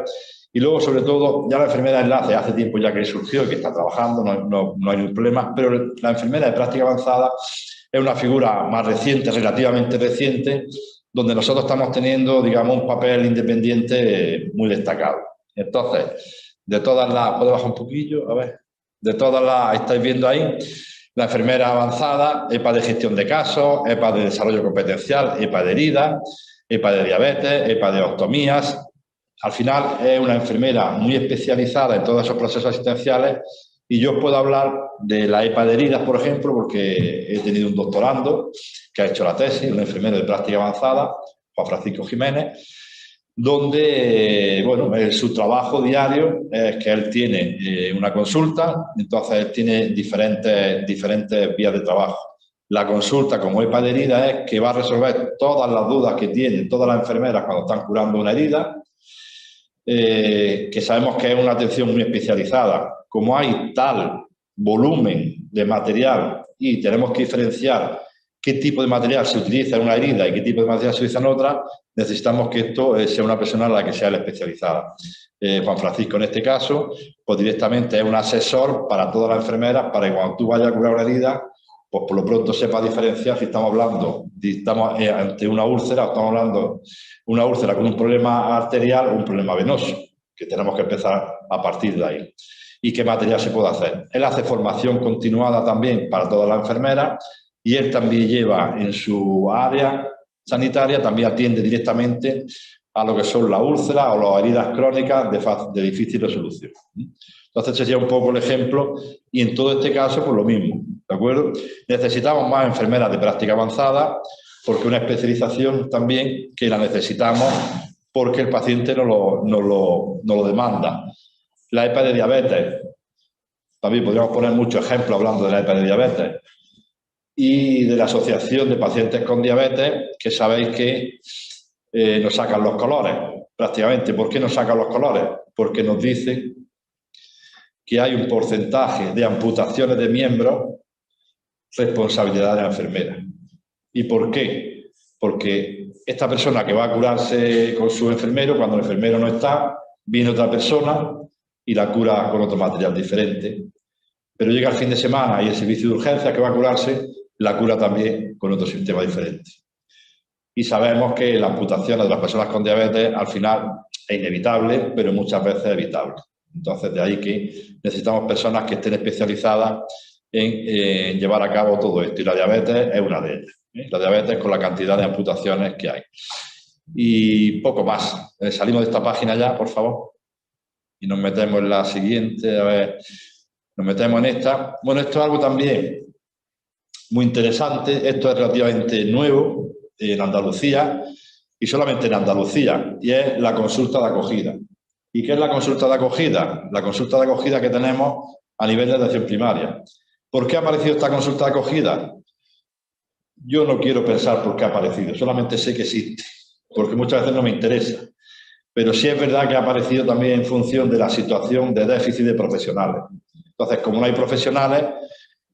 Y luego, sobre todo, ya la enfermera de enlace hace tiempo ya que surgió y que está trabajando, no hay ningún problema, pero la enfermera de práctica avanzada es una figura más reciente, relativamente reciente, donde nosotros estamos teniendo, digamos, un papel independiente muy destacado. Entonces, de todas las... ¿Puedo bajar un poquillo? A ver. De todas las... ¿Estáis viendo ahí? La enfermera avanzada, EPA de gestión de casos, EPA de desarrollo competencial, EPA de heridas, EPA de diabetes, EPA de ostomías. Al final es una enfermera muy especializada en todos esos procesos asistenciales y yo os puedo hablar de la EPA de heridas, por ejemplo, porque he tenido un doctorando que ha hecho la tesis, un enfermero de práctica avanzada, Juan Francisco Jiménez, donde, bueno, su trabajo diario es que él tiene una consulta, entonces él tiene diferentes vías de trabajo. La consulta como EPA de herida es que va a resolver todas las dudas que tienen todas las enfermeras cuando están curando una herida, que sabemos que es una atención muy especializada. Como hay tal volumen de material y tenemos que diferenciar qué tipo de material se utiliza en una herida y qué tipo de material se utiliza en otra, necesitamos que esto sea una persona en la que sea la especializada. Juan Francisco, en este caso, pues directamente es un asesor para todas las enfermeras para que cuando tú vayas a curar una herida, pues por lo pronto sepa diferenciar si estamos hablando, estamos ante una úlcera o estamos hablando de una úlcera con un problema arterial o un problema venoso, que tenemos que empezar a partir de ahí. ¿Y qué material se puede hacer? Él hace formación continuada también para todas las enfermeras y él también lleva en su área sanitaria, también atiende directamente a lo que son las úlceras o las heridas crónicas de difícil resolución. Entonces, ese sería un poco el ejemplo y en todo este caso, pues lo mismo, ¿de acuerdo? Necesitamos más enfermeras de práctica avanzada porque una especialización también que la necesitamos porque el paciente nos lo demanda. La EPA de diabetes, también podríamos poner muchos ejemplos hablando de la EPA de diabetes y de la Asociación de Pacientes con Diabetes, que sabéis que nos sacan los colores, prácticamente. ¿Por qué nos sacan los colores? Porque nos dicen que hay un porcentaje de amputaciones de miembros responsabilidad de la enfermera. ¿Y por qué? Porque esta persona que va a curarse con su enfermero, cuando el enfermero no está, viene otra persona y la cura con otro material diferente. Pero llega el fin de semana y el servicio de urgencia que va a curarse, la cura también con otro sistema diferente. Y sabemos que la amputación de las personas con diabetes al final es inevitable, pero muchas veces es evitable. Entonces, de ahí que necesitamos personas que estén especializadas en llevar a cabo todo esto. Y la diabetes es una de ellas. La diabetes con la cantidad de amputaciones que hay. Y poco más. Salimos de esta página ya, por favor. Y nos metemos en la siguiente. A ver, nos metemos en esta. Bueno, esto es algo también muy interesante. Esto es relativamente nuevo en Andalucía y solamente en Andalucía. Y es la consulta de acogida. ¿Y qué es la consulta de acogida? La consulta de acogida que tenemos a nivel de atención primaria. ¿Por qué ha aparecido esta consulta de acogida? Yo no quiero pensar por qué ha aparecido, solamente sé que existe, porque muchas veces no me interesa. Pero sí es verdad que ha aparecido también en función de la situación de déficit de profesionales. Entonces, como no hay profesionales,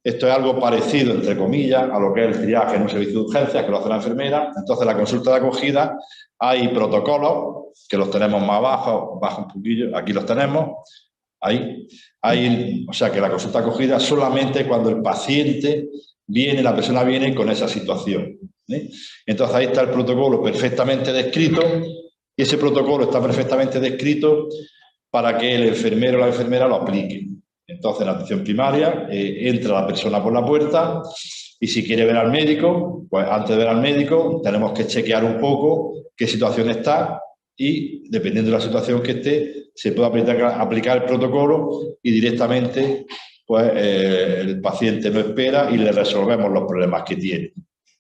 esto es algo parecido, entre comillas, a lo que es el triaje en un servicio de urgencias, que lo hace la enfermera. Entonces, la consulta de acogida, hay protocolos, que los tenemos más abajo, bajo un poquillo, aquí los tenemos, ahí. O sea, que la consulta de acogida solamente cuando el paciente la persona viene con esa situación. Entonces ahí está el protocolo perfectamente descrito y ese protocolo está perfectamente descrito para que el enfermero o la enfermera lo aplique. Entonces en la atención primaria entra la persona por la puerta y si quiere ver al médico, pues antes de ver al médico tenemos que chequear un poco qué situación está y dependiendo de la situación que esté se puede aplicar el protocolo y directamente pues el paciente no espera y le resolvemos los problemas que tiene.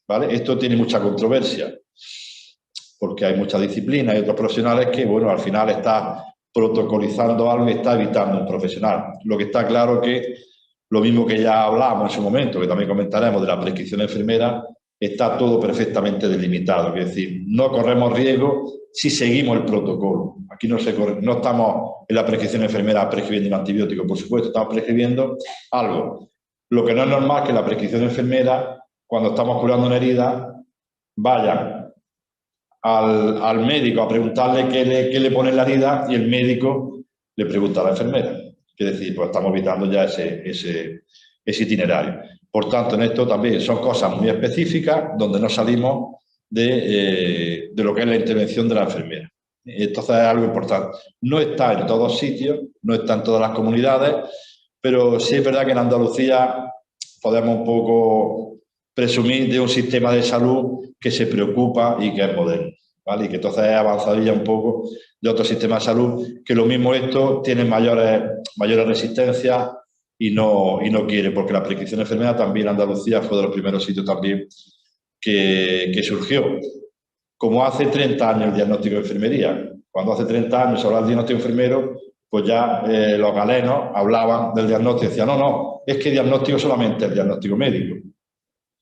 ¿Vale? Esto tiene mucha controversia, porque hay mucha disciplina y otros profesionales que, bueno, al final está protocolizando algo y está evitando un profesional. Lo que está claro que lo mismo que ya hablamos en su momento, que también comentaremos de la prescripción enfermera, está todo perfectamente delimitado. Es decir, no corremos riesgo si seguimos el protocolo. Aquí no estamos en la prescripción enfermera prescribiendo un antibiótico, por supuesto, estamos prescribiendo algo. Lo que no es normal es que la prescripción enfermera, cuando estamos curando una herida, vaya al médico a preguntarle qué le pone en la herida y el médico le pregunta a la enfermera. Es decir, pues estamos evitando ya ese itinerario. Por tanto, en esto también son cosas muy específicas donde no salimos de lo que es la intervención de la enfermera. Entonces es algo importante. No está en todos sitios, no está en todas las comunidades, pero sí es verdad que en Andalucía podemos un poco presumir de un sistema de salud que se preocupa y que es moderno, ¿vale? Y que entonces es avanzadilla un poco de otros sistemas de salud, que lo mismo esto tiene mayores resistencias y no quiere, porque la prescripción enfermera también en Andalucía fue de los primeros sitios también que surgió. Como hace 30 años el diagnóstico de enfermería. Cuando hace 30 años se hablaba del diagnóstico enfermero, pues ya los galenos hablaban del diagnóstico y decían, no, es que diagnóstico solamente es el diagnóstico médico.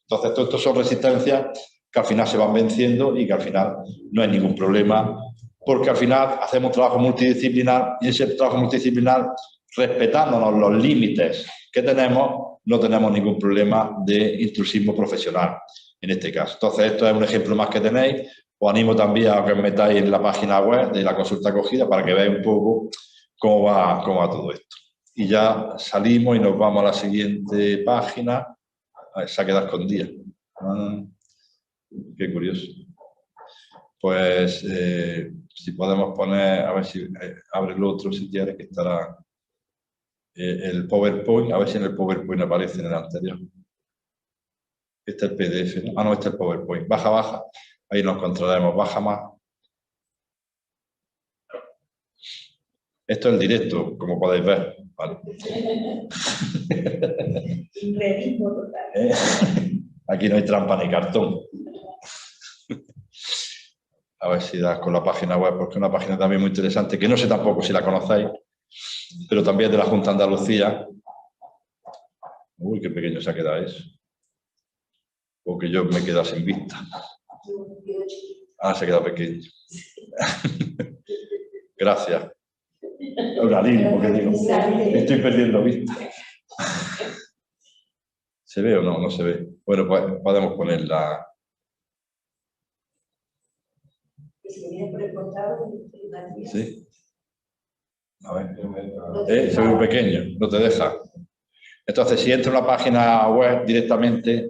Entonces, todo esto son resistencias que al final se van venciendo y que al final no hay ningún problema, porque al final hacemos trabajo multidisciplinar y ese trabajo multidisciplinar, respetándonos los límites que tenemos, no tenemos ningún problema de intrusismo profesional en este caso. Entonces, esto es un ejemplo más que tenéis. Os animo también a que os metáis en la página web de la consulta acogida para que veáis un poco cómo va todo esto. Y ya salimos y nos vamos a la siguiente página. A ver, se ha quedado escondida. Qué curioso. Pues si podemos poner, a ver si abre el otro si quieres, que estará el PowerPoint, a ver si en el PowerPoint aparece en el anterior. Este es el PDF, ¿no? Ah, no, este es el PowerPoint. Baja. Ahí nos controlaremos. Baja más. Esto es el directo, como podéis ver. Vale. Aquí no hay trampa ni cartón. A ver si das con la página web, porque es una página también muy interesante, que no sé tampoco si la conocéis, pero también de la Junta de Andalucía. Uy, qué pequeño se ha quedado eso. Porque yo me he quedado sin vista. Ah, se ha quedado pequeño. Gracias. Un alivio, porque digo, estoy perdiendo vista. ¿Se ve o no? No se ve. Bueno, pues podemos ponerla. Sí. A ver. Se ve muy pequeño, no te deja. Entonces, si entro en la página web directamente,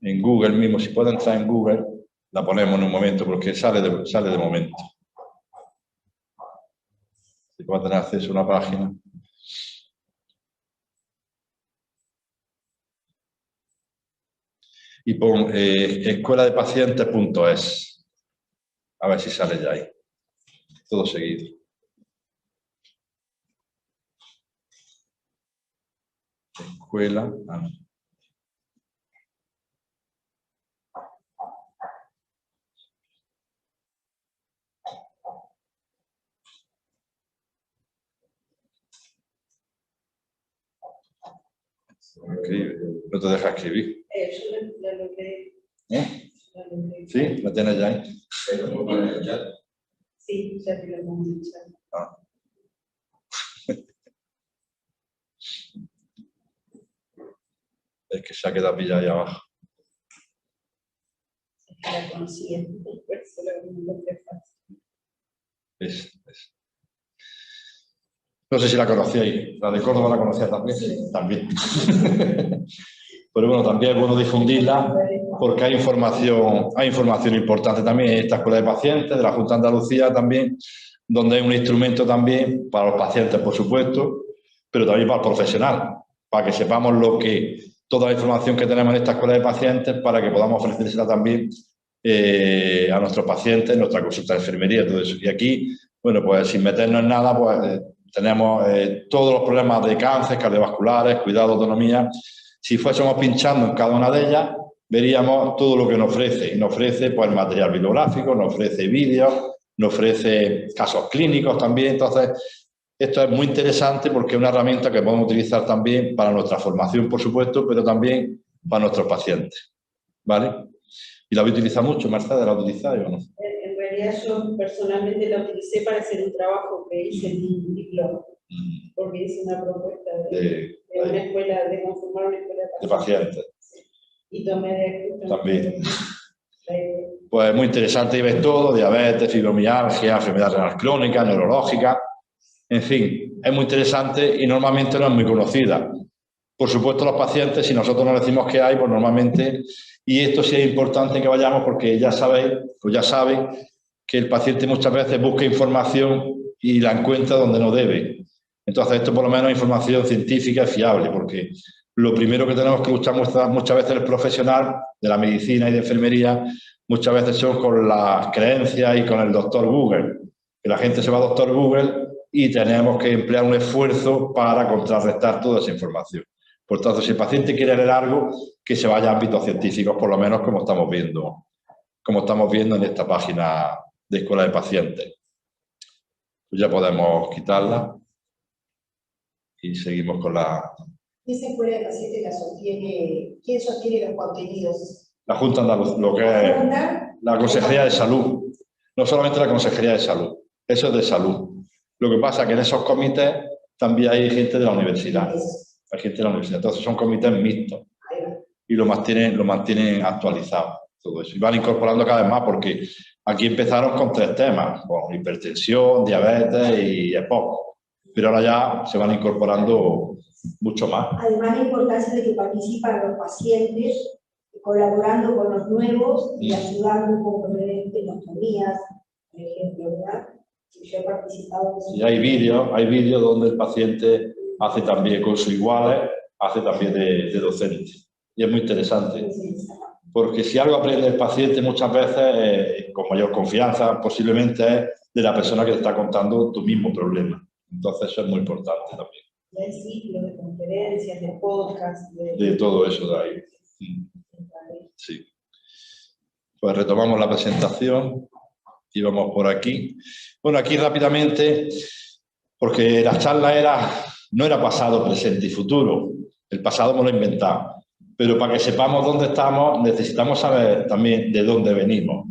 en Google mismo, si puedo entrar en Google, la ponemos en un momento, porque sale de momento. Si puedo tener acceso a una página. Y pon escueladepacientes.es. A ver si sale ya ahí. Todo seguido. Escuela. No te deja escribir. ¿Sí? ¿Lo tienes ya ahí? Sí, ya te lo hemos dicho. Es que se ha quedado pillado ahí abajo. La conocía, por eso lo encontré fácil. No sé si la conocíais. La de Córdoba la conocía también. Sí. También. pero bueno, también es bueno difundirla porque hay información importante también en esta escuela de pacientes, de la Junta de Andalucía también, donde hay un instrumento también para los pacientes, por supuesto, pero también para el profesional, para que sepamos toda la información que tenemos en esta escuela de pacientes para que podamos ofrecérsela también a nuestros pacientes, nuestra consulta de enfermería, todo eso. Y aquí, bueno, pues sin meternos en nada, pues tenemos todos los problemas de cáncer, cardiovasculares, cuidado, autonomía. Si fuésemos pinchando en cada una de ellas, veríamos todo lo que nos ofrece. Y nos ofrece pues, material bibliográfico, nos ofrece vídeos, nos ofrece casos clínicos también. Entonces, esto es muy interesante porque es una herramienta que podemos utilizar también para nuestra formación, por supuesto, pero también para nuestros pacientes. ¿Vale? ¿Y la utiliza mucho, Mercedes? ¿La utilizáis o no? En realidad yo personalmente la utilicé para hacer un trabajo que hice en mi diploma, porque hice una propuesta de una escuela, de conformar una escuela de pacientes. Sí. Y tomé de también. Pues muy interesante y ves todo, diabetes, fibromialgia, enfermedad renal crónica, neurológica, en fin, es muy interesante y normalmente no es muy conocida. Por supuesto, los pacientes, si nosotros no decimos que hay, pues normalmente, y esto sí es importante que vayamos porque ya sabéis, pues ya saben que el paciente muchas veces busca información y la encuentra donde no debe. Entonces, esto por lo menos es información científica y fiable, porque lo primero que tenemos que luchar muchas veces el profesional de la medicina y de enfermería, muchas veces son con las creencias y con el doctor Google. Que la gente se va al doctor Google y tenemos que emplear un esfuerzo para contrarrestar toda esa información. Por tanto, si el paciente quiere leer algo, que se vaya a ámbitos científicos, por lo menos como estamos viendo en esta página de Escuela de Pacientes. Pues ya podemos quitarla y seguimos con la... ¿Esa escuela de pacientes la sostiene? ¿Quién sostiene los contenidos? La Junta de Andalucía, lo que es la Consejería de Salud. No solamente la Consejería de Salud, eso es de salud. Lo que pasa es que en esos comités también hay gente de la universidad. Hay gente de la universidad. Entonces son comités mixtos y lo mantienen actualizado todo eso. Y van incorporando cada vez más porque aquí empezaron con 3 temas, con hipertensión, diabetes y EPOC. Pero ahora ya se van incorporando mucho más. Además, la importancia de que participan los pacientes, colaborando con los nuevos y ayudando con tecnologías, por ejemplo, ¿verdad? Yo he participado en eso. Y hay vídeos donde el paciente hace también con sus iguales, hace también de docente. Y es muy interesante. Porque si algo aprende el paciente muchas veces, con mayor confianza, posiblemente es de la persona que te está contando tu mismo problema. Entonces eso es muy importante también. Y hay ciclos de conferencias, de podcast. De todo eso de ahí. Sí. Pues retomamos la presentación y vamos por aquí. Bueno, aquí rápidamente, porque la charla no era pasado, presente y futuro. El pasado hemos lo inventado. Pero para que sepamos dónde estamos, necesitamos saber también de dónde venimos.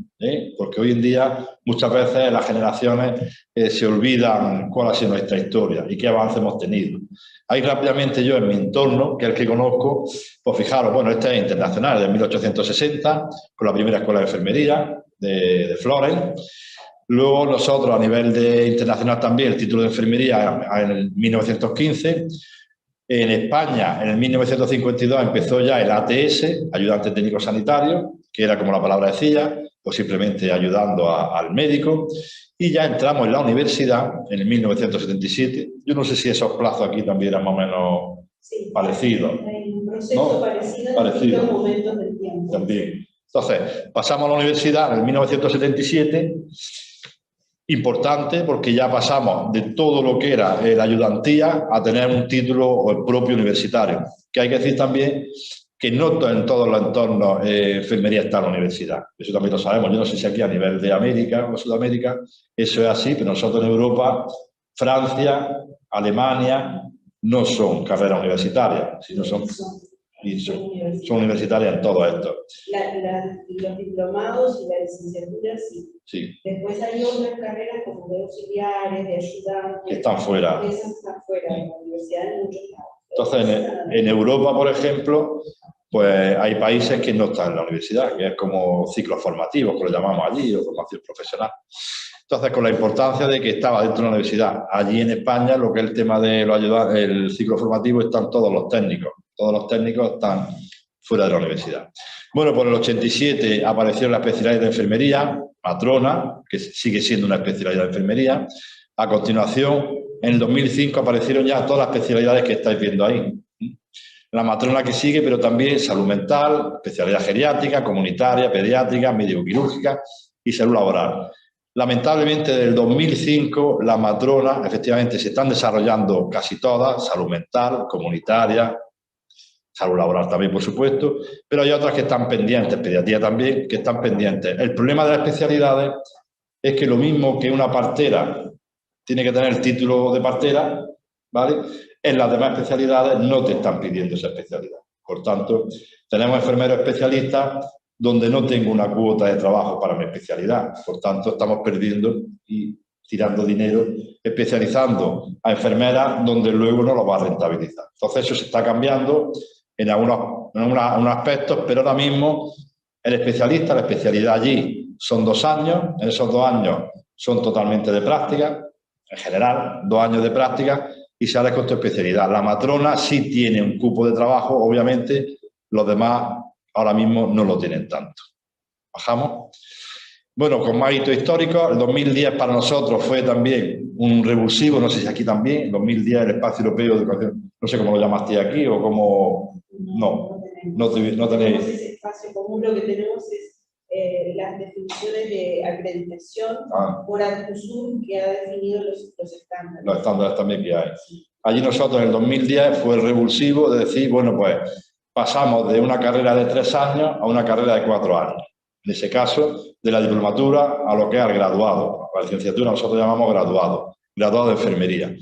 Porque hoy en día muchas veces las generaciones se olvidan cuál ha sido nuestra historia y qué avance hemos tenido. Ahí rápidamente yo en mi entorno, que es el que conozco, pues fijaros, bueno, este es internacional, de 1860, con la primera escuela de enfermería de Florence. Luego nosotros a nivel internacional también el título de enfermería en el 1915. En España, en el 1952, empezó ya el ATS, ayudante técnico sanitario, que era como la palabra decía, pues simplemente ayudando al médico. Y ya entramos en la universidad en el 1977. Yo no sé si esos plazos aquí también eran más o menos parecidos. Hay un proceso, ¿no? parecido en distintos momentos del tiempo. También. Entonces, pasamos a la universidad en el 1977. Importante porque ya pasamos de todo lo que era la ayudantía a tener un título propio universitario. Que hay que decir también que no en todos los entornos enfermería está en la universidad. Eso también lo sabemos. Yo no sé si aquí a nivel de América o Sudamérica eso es así, pero nosotros en Europa, Francia, Alemania, no son carreras universitarias, sino son universitarias en todo esto. Los diplomados y la licenciatura sí. Después hay otras carreras como de auxiliares, de ayudantes. Que están fuera. Esas están fuera de la universidad en muchos lados. Entonces, en Europa, por ejemplo, pues hay países que no están en la universidad, que es como ciclos formativos, que lo llamamos allí, o formación profesional. Entonces, con la importancia de que estaba dentro de la universidad. Allí en España, lo que es el tema de los ayudantes, el ciclo formativo, están todos los técnicos. Todos los técnicos están fuera de la universidad. Bueno, por el 87 apareció la especialidad de enfermería, matrona, que sigue siendo una especialidad de enfermería. A continuación, en el 2005 aparecieron ya todas las especialidades que estáis viendo ahí. La matrona que sigue, pero también salud mental, especialidad geriátrica, comunitaria, pediátrica, médico-quirúrgica y salud laboral. Lamentablemente, desde el 2005, la matrona, efectivamente, se están desarrollando casi todas, salud mental, comunitaria, salud laboral también, por supuesto, pero hay otras que están pendientes, pediatría también, que están pendientes. El problema de las especialidades es que lo mismo que una partera tiene que tener el título de partera, ¿vale? En las demás especialidades no te están pidiendo esa especialidad. Por tanto, tenemos enfermeros especialistas donde no tengo una cuota de trabajo para mi especialidad. Por tanto, estamos perdiendo y tirando dinero, especializando a enfermeras donde luego no lo va a rentabilizar. Entonces, eso se está cambiando en algunos aspectos, pero ahora mismo el especialista, la especialidad allí son 2 años, en esos 2 años son totalmente de práctica, en general, 2 años de práctica, y sales con tu especialidad. La matrona sí tiene un cupo de trabajo, obviamente, los demás ahora mismo no lo tienen tanto. Bajamos. Bueno, con más hitos históricos, el 2010 para nosotros fue también un revulsivo, no sé si aquí también, el 2010 el Espacio Europeo de Educación, no sé cómo lo llamaste aquí o cómo... No tenéis. Ese espacio común, lo que tenemos es las definiciones de acreditación por Adcusur, que ha definido los estándares. Los estándares también que hay. Allí nosotros en el 2010 fue el revulsivo de decir, bueno, pues pasamos de una carrera de 3 años a una carrera de 4 años. En ese caso, de la diplomatura a lo que es el graduado. La licenciatura nosotros llamamos graduado de enfermería.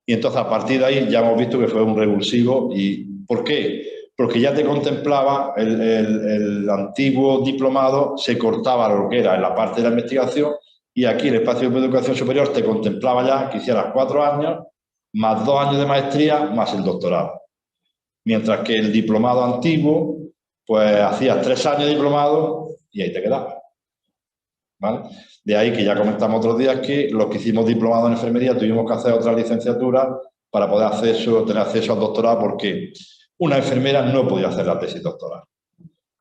Y entonces a partir de ahí ya hemos visto que fue un revulsivo. ¿Y por qué? Porque ya te contemplaba el antiguo diplomado, se cortaba lo que era en la parte de la investigación y aquí el Espacio de Educación Superior te contemplaba ya que hicieras 4 años, más 2 años de maestría, más el doctorado. Mientras que el diplomado antiguo, pues hacías 3 años de diplomado y ahí te quedabas. ¿Vale? De ahí que ya comentamos otros días que los que hicimos diplomado en enfermería tuvimos que hacer otra licenciatura para poder tener acceso al doctorado porque una enfermera no podía hacer la tesis doctoral.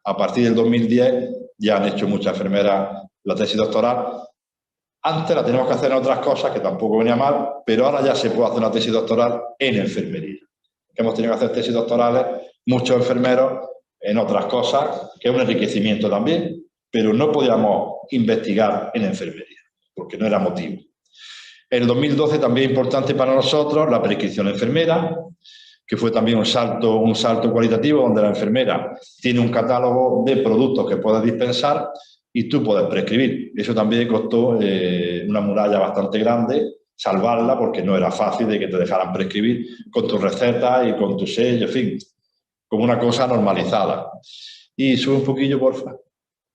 A partir del 2010 ya han hecho muchas enfermeras la tesis doctoral. Antes la tenemos que hacer en otras cosas, que tampoco venía mal, pero ahora ya se puede hacer una tesis doctoral en enfermería. Hemos tenido que hacer tesis doctorales, muchos enfermeros, en otras cosas, que es un enriquecimiento también, pero no podíamos investigar en enfermería, porque no era motivo. En el 2012 también importante para nosotros la prescripción enfermera, que fue también un salto cualitativo, donde la enfermera tiene un catálogo de productos que puedes dispensar y tú puedes prescribir. Eso también costó una muralla bastante grande, salvarla, porque no era fácil de que te dejaran prescribir con tus recetas y con tu sello, en fin, como una cosa normalizada. Y sube un poquillo, porfa.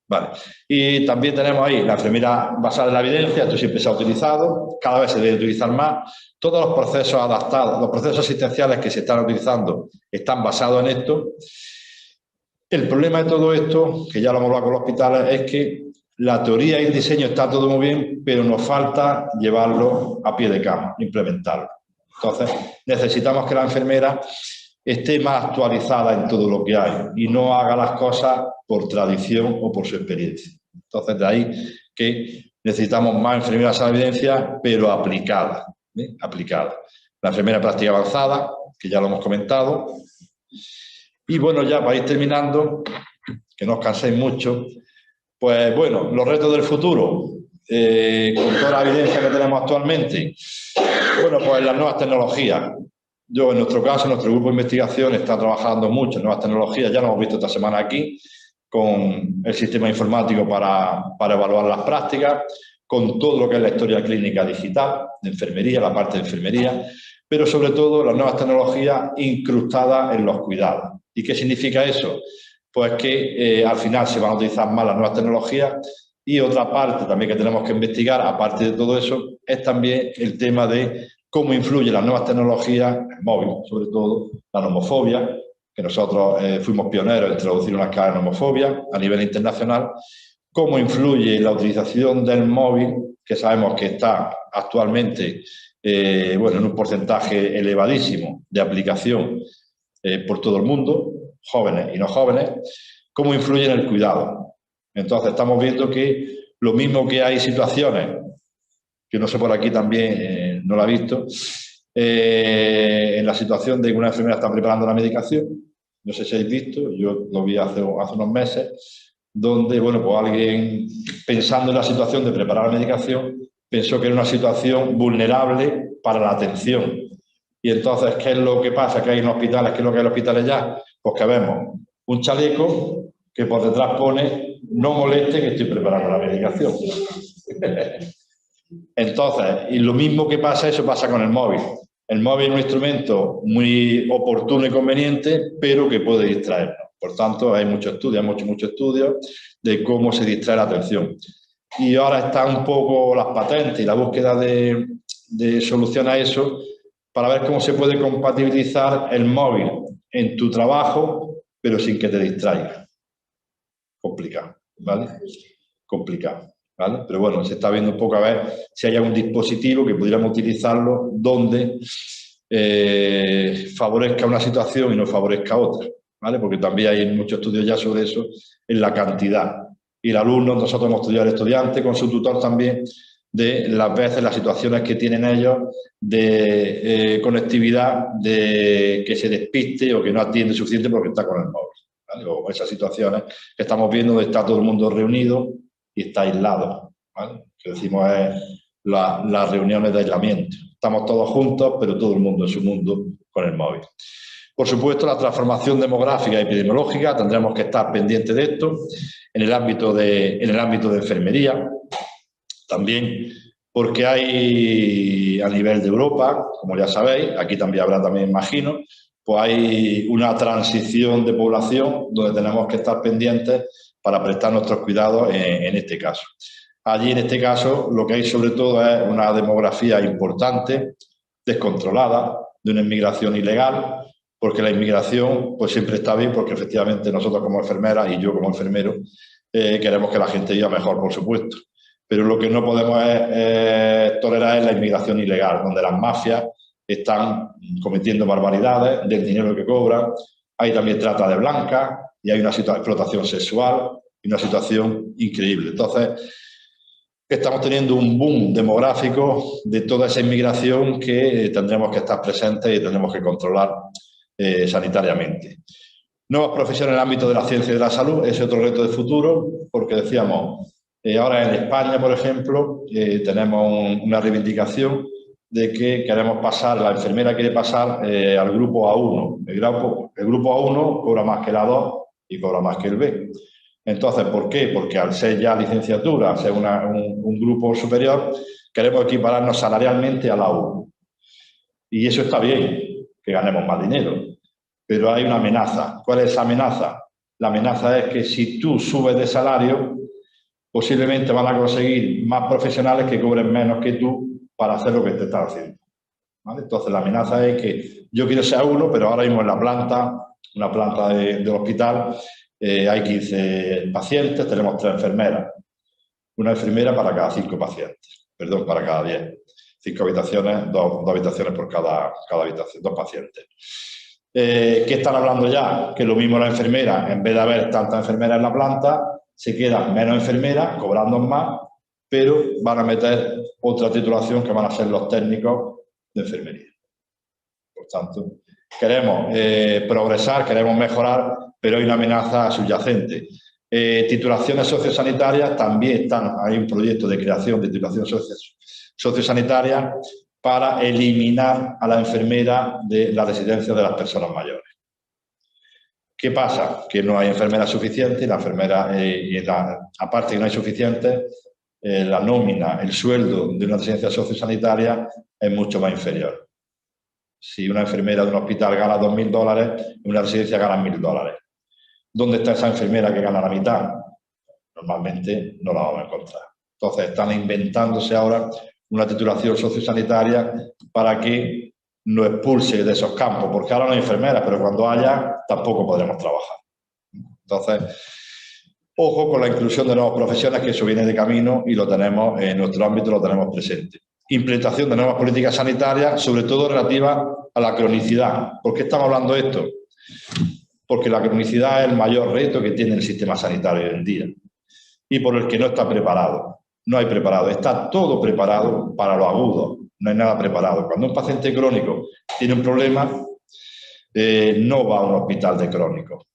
Vale. Y también tenemos ahí la enfermera basada en la evidencia, esto siempre se ha utilizado, cada vez se debe utilizar más. Todos los procesos adaptados, los procesos asistenciales que se están utilizando están basados en esto. El problema de todo esto, que ya lo hemos hablado con los hospitales, es que la teoría y el diseño está todo muy bien, pero nos falta llevarlo a pie de cama, implementarlo. Entonces, necesitamos que la enfermera esté más actualizada en todo lo que hay y no haga las cosas por tradición o por su experiencia. Entonces, de ahí que necesitamos más enfermeras a la evidencia, pero aplicadas. Aplicada. La enfermera práctica avanzada, que ya lo hemos comentado. Y bueno, ya para ir terminando, que no os canséis mucho, pues bueno, los retos del futuro, con toda la evidencia que tenemos actualmente, bueno, pues las nuevas tecnologías. Yo, en nuestro caso, nuestro grupo de investigación está trabajando mucho en nuevas tecnologías, ya lo hemos visto esta semana aquí, con el sistema informático para evaluar las prácticas, con todo lo que es la historia clínica digital, de enfermería, la parte de enfermería, pero sobre todo las nuevas tecnologías incrustadas en los cuidados. ¿Y qué significa eso? Pues que al final se van a utilizar más las nuevas tecnologías y otra parte también que tenemos que investigar, aparte de todo eso, es también el tema de cómo influyen las nuevas tecnologías, el móvil sobre todo, la nomofobia, que nosotros fuimos pioneros en introducir una escala de nomofobia a nivel internacional, cómo influye la utilización del móvil, que sabemos que está actualmente en un porcentaje elevadísimo de aplicación por todo el mundo, jóvenes y no jóvenes, cómo influye en el cuidado. Entonces estamos viendo que lo mismo que hay situaciones, que no sé por aquí también, no lo he visto, en la situación de que una enfermera está preparando la medicación, no sé si habéis visto, yo lo vi hace unos meses, donde, bueno, pues alguien pensando en la situación de preparar la medicación, pensó que era una situación vulnerable para la atención. Y entonces, ¿qué es lo que pasa? ¿Qué hay en hospitales? ¿Qué es lo que hay en hospitales ya? Pues que vemos un chaleco que por detrás pone no moleste que estoy preparando la medicación. Entonces, y lo mismo que pasa, eso pasa con el móvil. El móvil es un instrumento muy oportuno y conveniente, pero que puede distraernos. Por tanto, hay muchos estudios, muchos estudios de cómo se distrae la atención. Y ahora están un poco las patentes y la búsqueda de solución a eso para ver cómo se puede compatibilizar el móvil en tu trabajo, pero sin que te distraiga. Complicado, ¿vale? Complicado, ¿vale? Pero bueno, se está viendo un poco a ver si hay algún dispositivo que pudiéramos utilizarlo donde favorezca una situación y no favorezca otra, ¿vale? Porque también hay muchos estudios ya sobre eso, en la cantidad. Y el alumno, nosotros hemos estudiado el estudiante con su tutor también, de las veces, las situaciones que tienen ellos de conectividad, de que se despiste o que no atiende suficiente porque está con el móvil, ¿vale? O esas situaciones que estamos viendo donde está todo el mundo reunido y está aislado, ¿vale? Que decimos es las reuniones de aislamiento. Estamos todos juntos, pero todo el mundo en su mundo con el móvil. Por supuesto, la transformación demográfica y epidemiológica, tendremos que estar pendientes de esto en el ámbito de enfermería. También porque hay a nivel de Europa, como ya sabéis, aquí también habrá también, imagino, pues hay una transición de población donde tenemos que estar pendientes para prestar nuestros cuidados en este caso. Allí, en este caso, lo que hay sobre todo es una demografía importante, descontrolada, de una inmigración ilegal, porque la inmigración pues siempre está bien, porque efectivamente nosotros como enfermeras y yo como enfermero queremos que la gente viva mejor, por supuesto. Pero lo que no podemos tolerar es la inmigración ilegal, donde las mafias están cometiendo barbaridades del dinero que cobran. Hay también trata de blancas y hay una explotación sexual y una situación increíble. Entonces, estamos teniendo un boom demográfico de toda esa inmigración que tendremos que estar presentes y tendremos que controlar sanitariamente. Nuevas profesiones en el ámbito de la ciencia y de la salud es otro reto de futuro, porque decíamos, ahora en España, por ejemplo, tenemos una reivindicación de que queremos pasar, la enfermera quiere pasar al grupo A1. El grupo A1 cobra más que el A2 y cobra más que el B. Entonces, ¿por qué? Porque al ser ya licenciatura, al ser un grupo superior, queremos equipararnos salarialmente a la A1. Y eso está bien, que ganemos más dinero. Pero hay una amenaza. ¿Cuál es esa amenaza? La amenaza es que si tú subes de salario, posiblemente van a conseguir más profesionales que cobren menos que tú para hacer lo que te estás haciendo, ¿vale? Entonces, la amenaza es que yo quiero ser uno, pero ahora mismo en la planta, una planta del hospital, hay 15 pacientes, tenemos 3 enfermeras. Una enfermera para cada 5 pacientes, perdón, para cada 10. 5 habitaciones, 2 habitaciones por cada habitación, 2 pacientes. ¿Qué están hablando ya? Que lo mismo la enfermera, en vez de haber tantas enfermeras en la planta, se quedan menos enfermeras, cobrando más, pero van a meter otra titulación que van a ser los técnicos de enfermería. Por tanto, queremos progresar, queremos mejorar, pero hay una amenaza subyacente. Titulaciones sociosanitarias también están, hay un proyecto de creación de titulación sociosanitaria para eliminar a la enfermera de la residencia de las personas mayores. ¿Qué pasa? Que no hay enfermeras suficientes y la enfermera, aparte de que no hay suficientes, la nómina, el sueldo de una residencia sociosanitaria es mucho más inferior. Si una enfermera de un hospital gana $2.000, en una residencia gana $1.000. ¿Dónde está esa enfermera que gana la mitad? Normalmente no la vamos a encontrar. Entonces están inventándose ahora una titulación sociosanitaria para que nos expulse de esos campos, porque ahora no hay enfermeras, pero cuando haya tampoco podremos trabajar. Entonces, ojo con la inclusión de nuevas profesiones, que eso viene de camino y lo tenemos en nuestro ámbito, lo tenemos presente. Implementación de nuevas políticas sanitarias, sobre todo relativas a la cronicidad. ¿Por qué estamos hablando de esto? porque la cronicidad es el mayor reto que tiene el sistema sanitario hoy en día y por el que no está preparado. No hay preparado, está todo preparado para lo agudo, no hay nada preparado. Cuando un paciente crónico tiene un problema, no va a un hospital de crónico,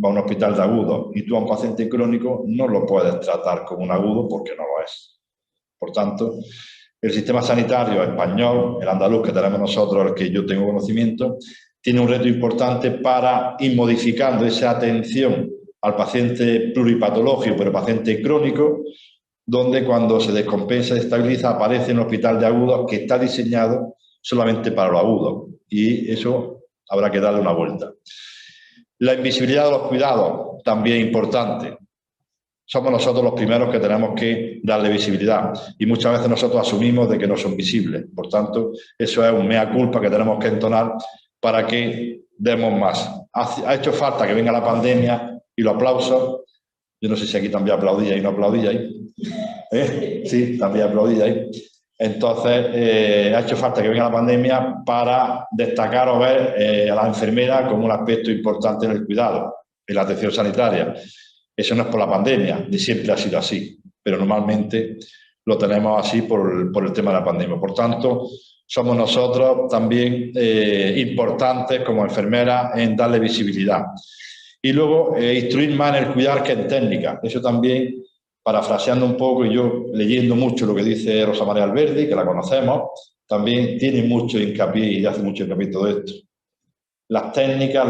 va a un hospital de agudo y tú a un paciente crónico no lo puedes tratar como un agudo porque no lo es. Por tanto, el sistema sanitario español, el andaluz que tenemos nosotros, el que yo tengo conocimiento, tiene un reto importante para ir modificando esa atención al paciente pluripatológico, pero paciente crónico, donde cuando se descompensa y estabiliza aparece un hospital de agudos que está diseñado solamente para lo agudo y eso habrá que darle una vuelta. La invisibilidad de los cuidados, también importante. Somos nosotros los primeros que tenemos que darle visibilidad y muchas veces nosotros asumimos de que no son visibles. Por tanto, eso es un mea culpa que tenemos que entonar para que demos más. Ha hecho falta que venga la pandemia y los aplausos. Yo no sé si aquí también aplaudíais y no aplaudíais. Sí, también aplaudíais. Entonces, ha hecho falta que venga la pandemia para destacar o ver a la enfermera como un aspecto importante en el cuidado, en la atención sanitaria. Eso no es por la pandemia, ni siempre ha sido así, pero normalmente lo tenemos así por el tema de la pandemia. Por tanto, somos nosotros también importantes como enfermeras en darle visibilidad. Y luego, instruir más en el cuidar que en técnica. Eso también, parafraseando un poco y yo leyendo mucho lo que dice Rosa María Alberdi, que la conocemos, también tiene mucho hincapié y hace mucho hincapié en todo esto. Las técnicas,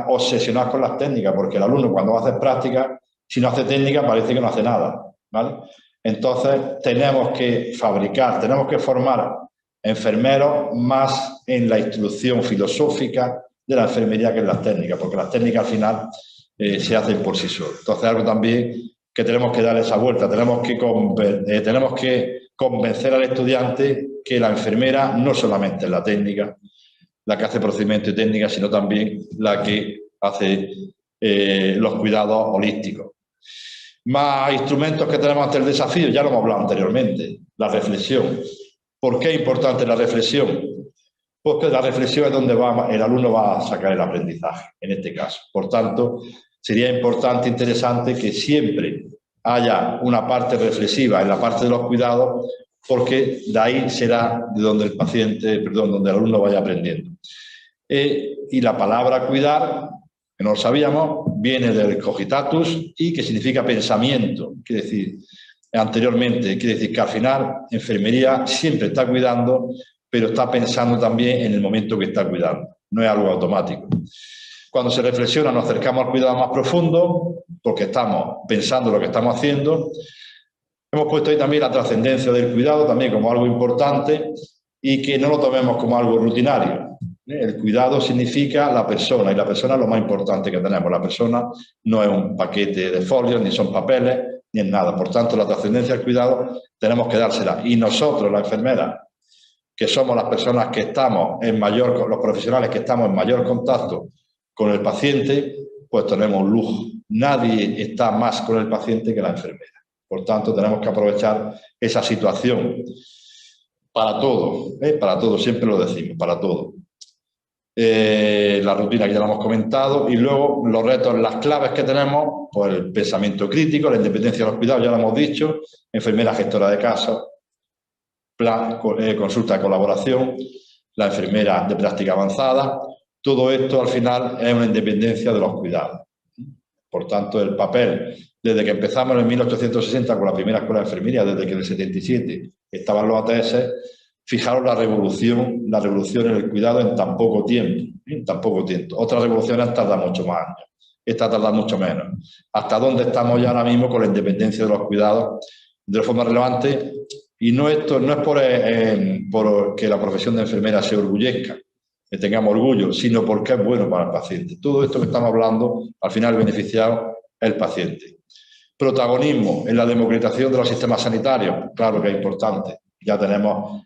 obsesionadas con las técnicas, porque el alumno cuando va a hacer práctica, si no hace técnica parece que no hace nada, ¿vale? Entonces tenemos que fabricar, tenemos que formar enfermeros más en la instrucción filosófica de la enfermería que en las técnicas, porque las técnicas al final se hacen por sí solas. Entonces algo también que tenemos que dar esa vuelta, tenemos que convencer al estudiante que la enfermera no solamente es la técnica, la que hace procedimientos y técnicas, sino también la que hace los cuidados holísticos. Más instrumentos que tenemos ante el desafío, ya lo hemos hablado anteriormente, la reflexión. ¿Por qué es importante la reflexión? Porque la reflexión es donde el alumno va a sacar el aprendizaje, en este caso. Por tanto, sería importante, interesante que siempre haya una parte reflexiva en la parte de los cuidados, porque de ahí será de donde el paciente, donde el alumno vaya aprendiendo. Y la palabra cuidar, que no lo sabíamos, viene del cogitatus y que significa pensamiento. Quiere decir, anteriormente, quiere decir que al final enfermería siempre está cuidando, pero está pensando también en el momento que está cuidando. No es algo automático. Cuando se reflexiona nos acercamos al cuidado más profundo, porque estamos pensando lo que estamos haciendo. Hemos puesto ahí también la trascendencia del cuidado, también como algo importante, y que no lo tomemos como algo rutinario. El cuidado significa la persona, y la persona es lo más importante que tenemos. La persona no es un paquete de folios, ni son papeles, ni es nada. Por tanto, la trascendencia del cuidado tenemos que dársela. Y nosotros, la enfermera, que somos las personas que estamos los profesionales que estamos en mayor contacto con el paciente, pues tenemos un lujo. Nadie está más con el paciente que la enfermera. Por tanto, tenemos que aprovechar esa situación para todo, siempre lo decimos, para todo. La rutina que ya lo hemos comentado y luego los retos, las claves que tenemos, pues el pensamiento crítico, la independencia de los cuidados, ya lo hemos dicho, enfermera gestora de casos, plan, consulta de colaboración, la enfermera de práctica avanzada, todo esto al final es una independencia de los cuidados. Por tanto, el papel, desde que empezamos en 1860 con la primera escuela de enfermería, desde que en el 77 estaban los ATS, fijaros la revolución en el cuidado en tan poco tiempo. Otras revoluciones tardan mucho más años, esta tarda mucho menos. ¿Hasta dónde estamos ya ahora mismo con la independencia de los cuidados de forma relevante? Y no es por que la profesión de enfermera se orgullezca, que tengamos orgullo, sino porque es bueno para el paciente. Todo esto que estamos hablando, al final beneficiado es el paciente. Protagonismo en la democratización de los sistemas sanitarios, claro que es importante. Ya tenemos,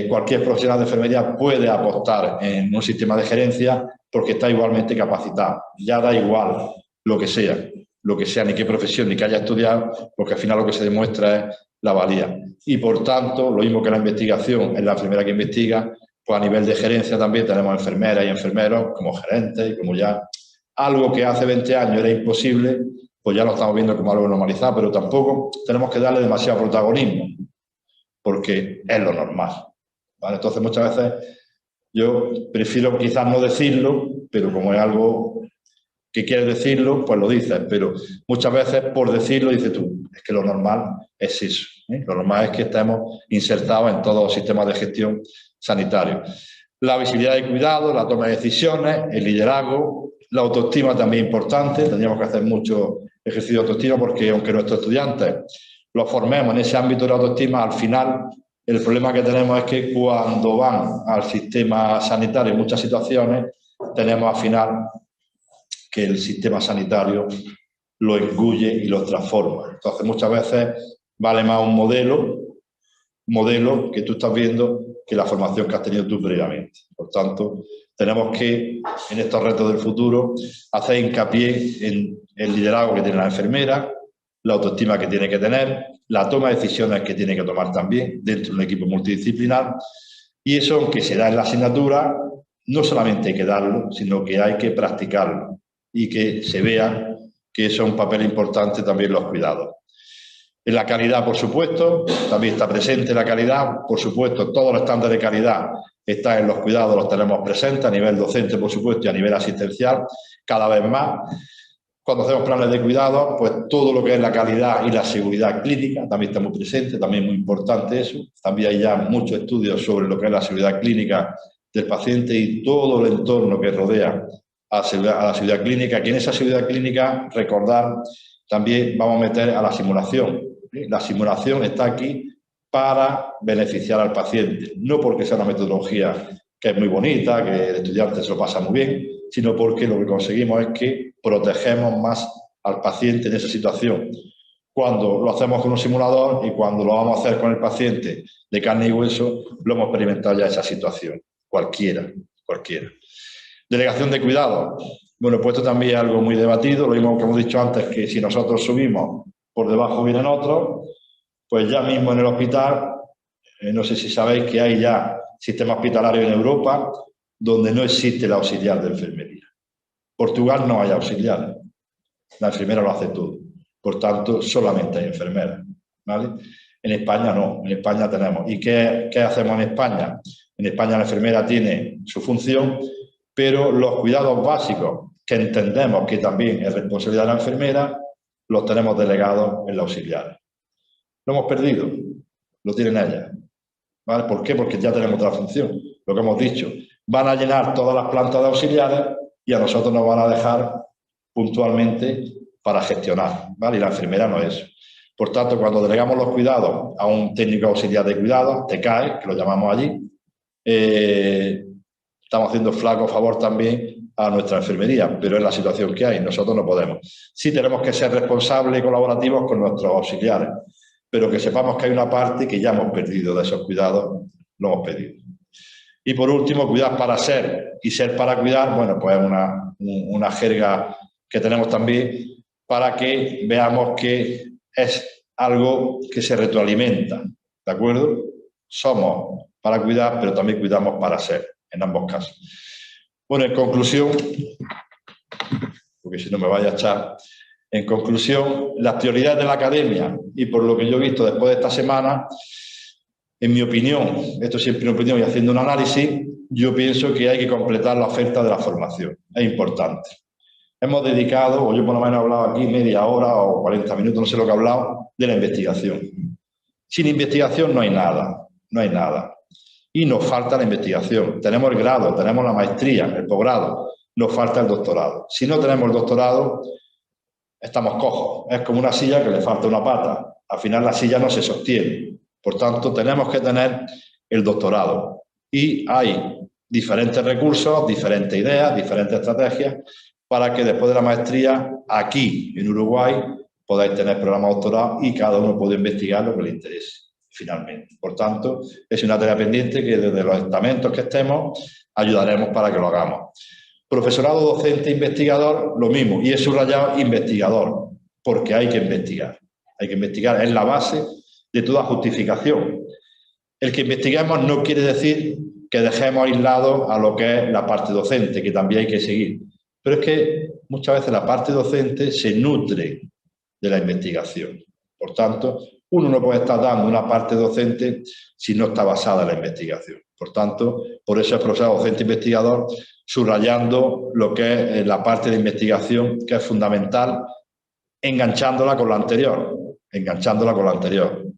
cualquier profesional de enfermería puede apostar en un sistema de gerencia porque está igualmente capacitado. Ya da igual lo que sea, ni qué profesión, ni que haya estudiado, porque al final lo que se demuestra es la valía. Y por tanto, lo mismo que la investigación es la enfermera que investiga, pues a nivel de gerencia también tenemos enfermeras y enfermeros como gerentes y como ya algo que hace 20 años era imposible, pues ya lo estamos viendo como algo normalizado, pero tampoco tenemos que darle demasiado protagonismo, porque es lo normal, ¿vale? Entonces, muchas veces yo prefiero quizás no decirlo, pero como es algo que quieres decirlo, pues lo dices, pero muchas veces por decirlo dices tú, es que lo normal es eso, ¿eh? Lo normal es que estemos insertados en todos los sistemas de gestión sanitario. La visibilidad de cuidado, la toma de decisiones, el liderazgo, la autoestima también importante, tendríamos que hacer mucho ejercicio de autoestima porque aunque nuestros estudiantes los formemos en ese ámbito de la autoestima, al final el problema que tenemos es que cuando van al sistema sanitario en muchas situaciones, tenemos al final que el sistema sanitario lo engulle y lo transforma. Entonces, muchas veces vale más un modelo que tú estás viendo que la formación que has tenido tú previamente. Por tanto, tenemos que, en estos retos del futuro, hacer hincapié en el liderazgo que tiene la enfermera, la autoestima que tiene que tener, la toma de decisiones que tiene que tomar también dentro de un equipo multidisciplinar, y eso, aunque se da en la asignatura, no solamente hay que darlo, sino que hay que practicarlo y que se vea que eso es un papel importante también los cuidados. En la calidad, por supuesto, también está presente la calidad, por supuesto, todos los estándares de calidad están en los cuidados, los tenemos presentes a nivel docente, por supuesto, y a nivel asistencial, cada vez más. Cuando hacemos planes de cuidado, pues todo lo que es la calidad y la seguridad clínica también está muy presente, también muy importante eso. También hay ya muchos estudios sobre lo que es la seguridad clínica del paciente y todo el entorno que rodea a la seguridad clínica, que en esa seguridad clínica, recordar, también vamos a meter a la simulación. La simulación está aquí para beneficiar al paciente, no porque sea una metodología que es muy bonita, que el estudiante se lo pasa muy bien, sino porque lo que conseguimos es que protegemos más al paciente en esa situación. Cuando lo hacemos con un simulador y cuando lo vamos a hacer con el paciente de carne y hueso, lo hemos experimentado ya esa situación, cualquiera. Delegación de cuidado. Bueno, pues esto también es algo muy debatido, lo mismo que hemos dicho antes, que si nosotros subimos, por debajo vienen otros, pues ya mismo en el hospital, no sé si sabéis que hay ya sistemas hospitalarios en Europa donde no existe el auxiliar de enfermería. Portugal no hay auxiliares, la enfermera lo hace todo, por tanto solamente hay enfermeras, ¿vale? En España no, en España tenemos. ¿Y qué hacemos en España? En España la enfermera tiene su función, pero los cuidados básicos, que entendemos que también es responsabilidad de la enfermera, los tenemos delegados en la auxiliar. ¿Lo hemos perdido? Lo tienen ellas, ¿vale? ¿Por qué? Porque ya tenemos otra función. Lo que hemos dicho, van a llenar todas las plantas de auxiliares y a nosotros nos van a dejar puntualmente para gestionar, ¿vale? Y la enfermera no es eso. Por tanto, cuando delegamos los cuidados a un técnico auxiliar de cuidados, TCAE, que lo llamamos allí, estamos haciendo flaco favor también a nuestra enfermería, pero es la situación que hay, nosotros no podemos. Sí tenemos que ser responsables y colaborativos con nuestros auxiliares, pero que sepamos que hay una parte que ya hemos perdido de esos cuidados, lo hemos perdido. Y por último, cuidar para ser y ser para cuidar, bueno, pues es una jerga que tenemos también para que veamos que es algo que se retroalimenta, ¿de acuerdo? Somos para cuidar, pero también cuidamos para ser, en ambos casos. Bueno, en conclusión, porque si no me vaya a echar, en conclusión, las prioridades de la academia y por lo que yo he visto después de esta semana, en mi opinión, esto es siempre mi opinión y haciendo un análisis, yo pienso que hay que completar la oferta de la formación, es importante. Hemos dedicado, o yo por lo menos he hablado aquí media hora o 40 minutos, no sé lo que he hablado, de la investigación. Sin investigación no hay nada, no hay nada. Y nos falta la investigación. Tenemos el grado, tenemos la maestría, el posgrado, nos falta el doctorado. Si no tenemos el doctorado, estamos cojos. Es como una silla que le falta una pata. Al final la silla no se sostiene. Por tanto, tenemos que tener el doctorado. Y hay diferentes recursos, diferentes ideas, diferentes estrategias para que después de la maestría, aquí en Uruguay, podáis tener programa de doctorado y cada uno puede investigar lo que le interese, finalmente. Por tanto, es una tarea pendiente que desde los estamentos que estemos ayudaremos para que lo hagamos. Profesorado, docente, investigador, lo mismo. Y he subrayado investigador, porque hay que investigar. Hay que investigar, es la base de toda justificación. El que investiguemos no quiere decir que dejemos aislado a lo que es la parte docente, que también hay que seguir. Pero es que muchas veces la parte docente se nutre de la investigación. Por tanto, uno no puede estar dando una parte docente si no está basada en la investigación. Por tanto, por eso el profesor docente investigador subrayando lo que es la parte de investigación, que es fundamental, enganchándola con la anterior,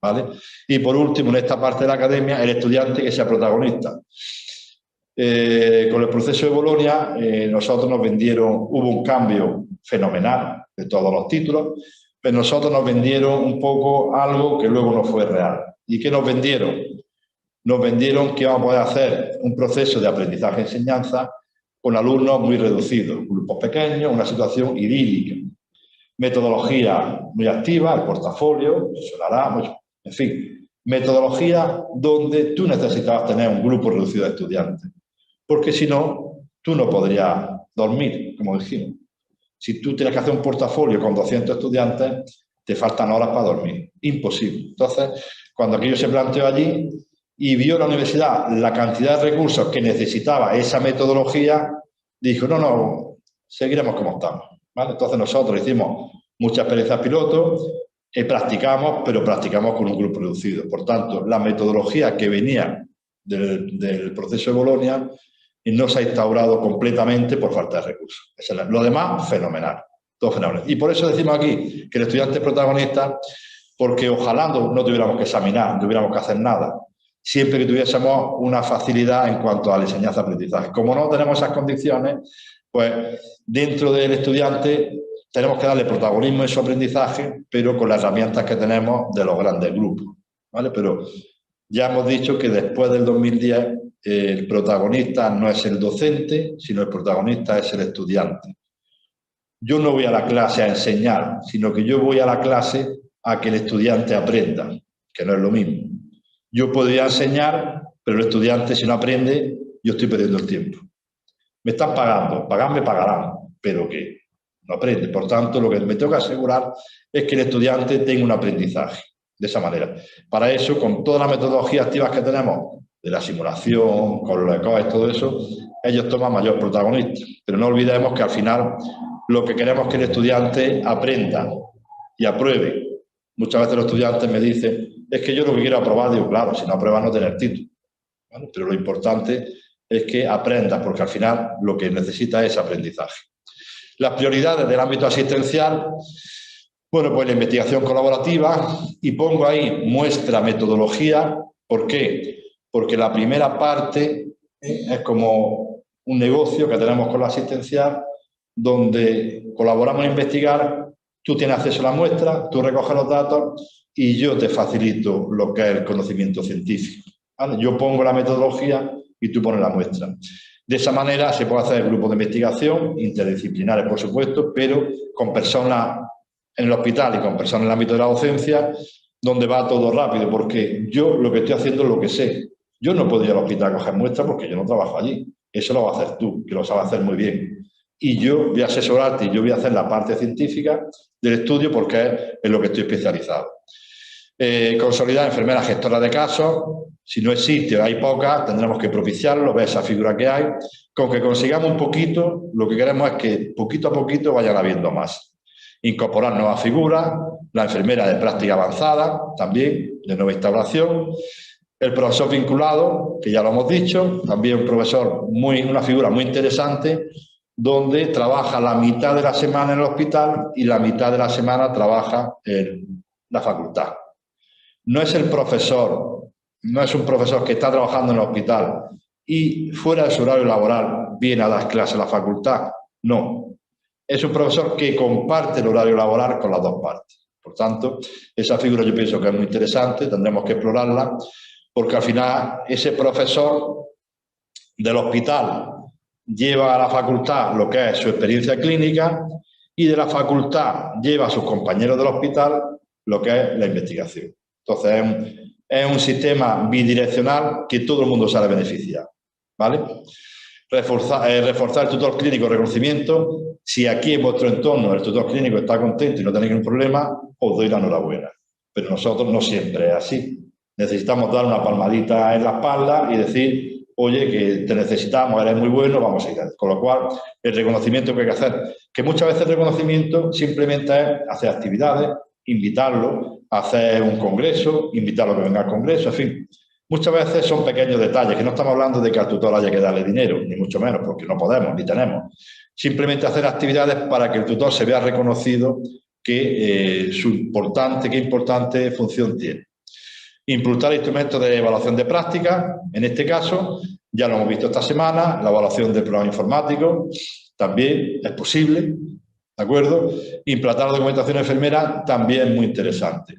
¿vale? Y por último, en esta parte de la academia, el estudiante que sea protagonista. Con el proceso de Bolonia, nosotros nos vendieron, hubo un cambio fenomenal de todos los títulos, pero nosotros nos vendieron un poco algo que luego no fue real. ¿Y qué nos vendieron? Nos vendieron que íbamos a poder hacer un proceso de aprendizaje-enseñanza con alumnos muy reducidos, grupos pequeños, una situación idílica. Metodología muy activa, el portafolio, sonará mucho, en fin, metodología donde tú necesitabas tener un grupo reducido de estudiantes, porque si no, tú no podrías dormir, como dijimos. Si tú tienes que hacer un portafolio con 200 estudiantes, te faltan horas para dormir, imposible. Entonces, cuando aquello se planteó allí y vio la universidad la cantidad de recursos que necesitaba esa metodología, dijo, no, seguiremos como estamos. ¿Vale? Entonces nosotros hicimos muchas experiencias pilotos, practicamos, pero practicamos con un grupo reducido. Por tanto, la metodología que venía del proceso de Bolonia no se ha instaurado completamente por falta de recursos. Lo demás, fenomenal. Todo fenomenal. Y por eso decimos aquí que el estudiante es protagonista, porque ojalá no tuviéramos que examinar, no tuviéramos que hacer nada, siempre que tuviésemos una facilidad en cuanto a la enseñanza-aprendizaje. Como no tenemos esas condiciones, pues dentro del estudiante tenemos que darle protagonismo en su aprendizaje, pero con las herramientas que tenemos de los grandes grupos, ¿vale? Pero ya hemos dicho que después del 2010 el protagonista no es el docente, sino el protagonista es el estudiante. Yo no voy a la clase a enseñar, sino que yo voy a la clase a que el estudiante aprenda, que no es lo mismo. Yo podría enseñar, pero el estudiante si no aprende, yo estoy perdiendo el tiempo. Me están pagando, pagarme pagarán, pero que no aprende. Por tanto, lo que me tengo que asegurar es que el estudiante tenga un aprendizaje de esa manera. Para eso, con todas las metodologías activas que tenemos, de la simulación, con los ECOES, todo eso, ellos toman mayor protagonismo. Pero no olvidemos que al final lo que queremos es que el estudiante aprenda y apruebe. Muchas veces los estudiantes me dicen, es que yo lo que quiero aprobar, digo, claro, si no apruebas no tener título. ¿Vale? Pero lo importante es que aprendas, porque al final lo que necesitas es aprendizaje. Las prioridades del ámbito asistencial, bueno, pues la investigación colaborativa, y pongo ahí muestra metodología. ¿Por qué? Porque la primera parte es como un negocio que tenemos con la asistencial, donde colaboramos en investigar, tú tienes acceso a la muestra, tú recoges los datos y yo te facilito lo que es el conocimiento científico, ¿vale? Yo pongo la metodología y tú pones la muestra. De esa manera se puede hacer grupos de investigación, interdisciplinares por supuesto, pero con personas en el hospital y con personas en el ámbito de la docencia, donde va todo rápido, porque yo lo que estoy haciendo es lo que sé. Yo no puedo ir al hospital a coger muestras porque yo no trabajo allí. Eso lo vas a hacer tú, que lo sabes hacer muy bien. Y yo voy a asesorarte y yo voy a hacer la parte científica del estudio porque es en lo que estoy especializado. Consolidar enfermeras gestoras de casos. Si no existe o hay pocas, tendremos que propiciarlo, ver esa figura que hay. Con que consigamos un poquito, lo que queremos es que poquito a poquito vayan habiendo más. Incorporar nuevas figuras, la enfermera de práctica avanzada, también de nueva instauración. El profesor vinculado, que ya lo hemos dicho, también un profesor, una figura muy interesante, donde trabaja la mitad de la semana en el hospital y la mitad de la semana trabaja en la facultad. No es el profesor, no es un profesor que está trabajando en el hospital y fuera de su horario laboral viene a dar clases a la facultad. No, es un profesor que comparte el horario laboral con las dos partes. Por tanto, esa figura yo pienso que es muy interesante, tendremos que explorarla, porque al final ese profesor del hospital lleva a la facultad lo que es su experiencia clínica y de la facultad lleva a sus compañeros del hospital lo que es la investigación. Entonces, es un sistema bidireccional que todo el mundo sale beneficiado, ¿vale? Reforzar el tutor clínico de reconocimiento. Si aquí en vuestro entorno el tutor clínico está contento y no tenéis ningún problema, os doy la enhorabuena. Pero nosotros no siempre es así. Necesitamos dar una palmadita en la espalda y decir, oye, que te necesitamos, eres muy bueno, vamos a ir. Con lo cual, el reconocimiento que hay que hacer, que muchas veces el reconocimiento simplemente es hacer actividades, invitarlo a hacer un congreso, invitarlo a que venga al congreso, en fin. Muchas veces son pequeños detalles, que no estamos hablando de que al tutor haya que darle dinero, ni mucho menos, porque no podemos, ni tenemos. Simplemente hacer actividades para que el tutor se vea reconocido que qué importante función tiene. Impulsar instrumentos de evaluación de práctica, en este caso, ya lo hemos visto esta semana, la evaluación del programa informático, también es posible, ¿de acuerdo? Implantar la documentación enfermera también es muy interesante.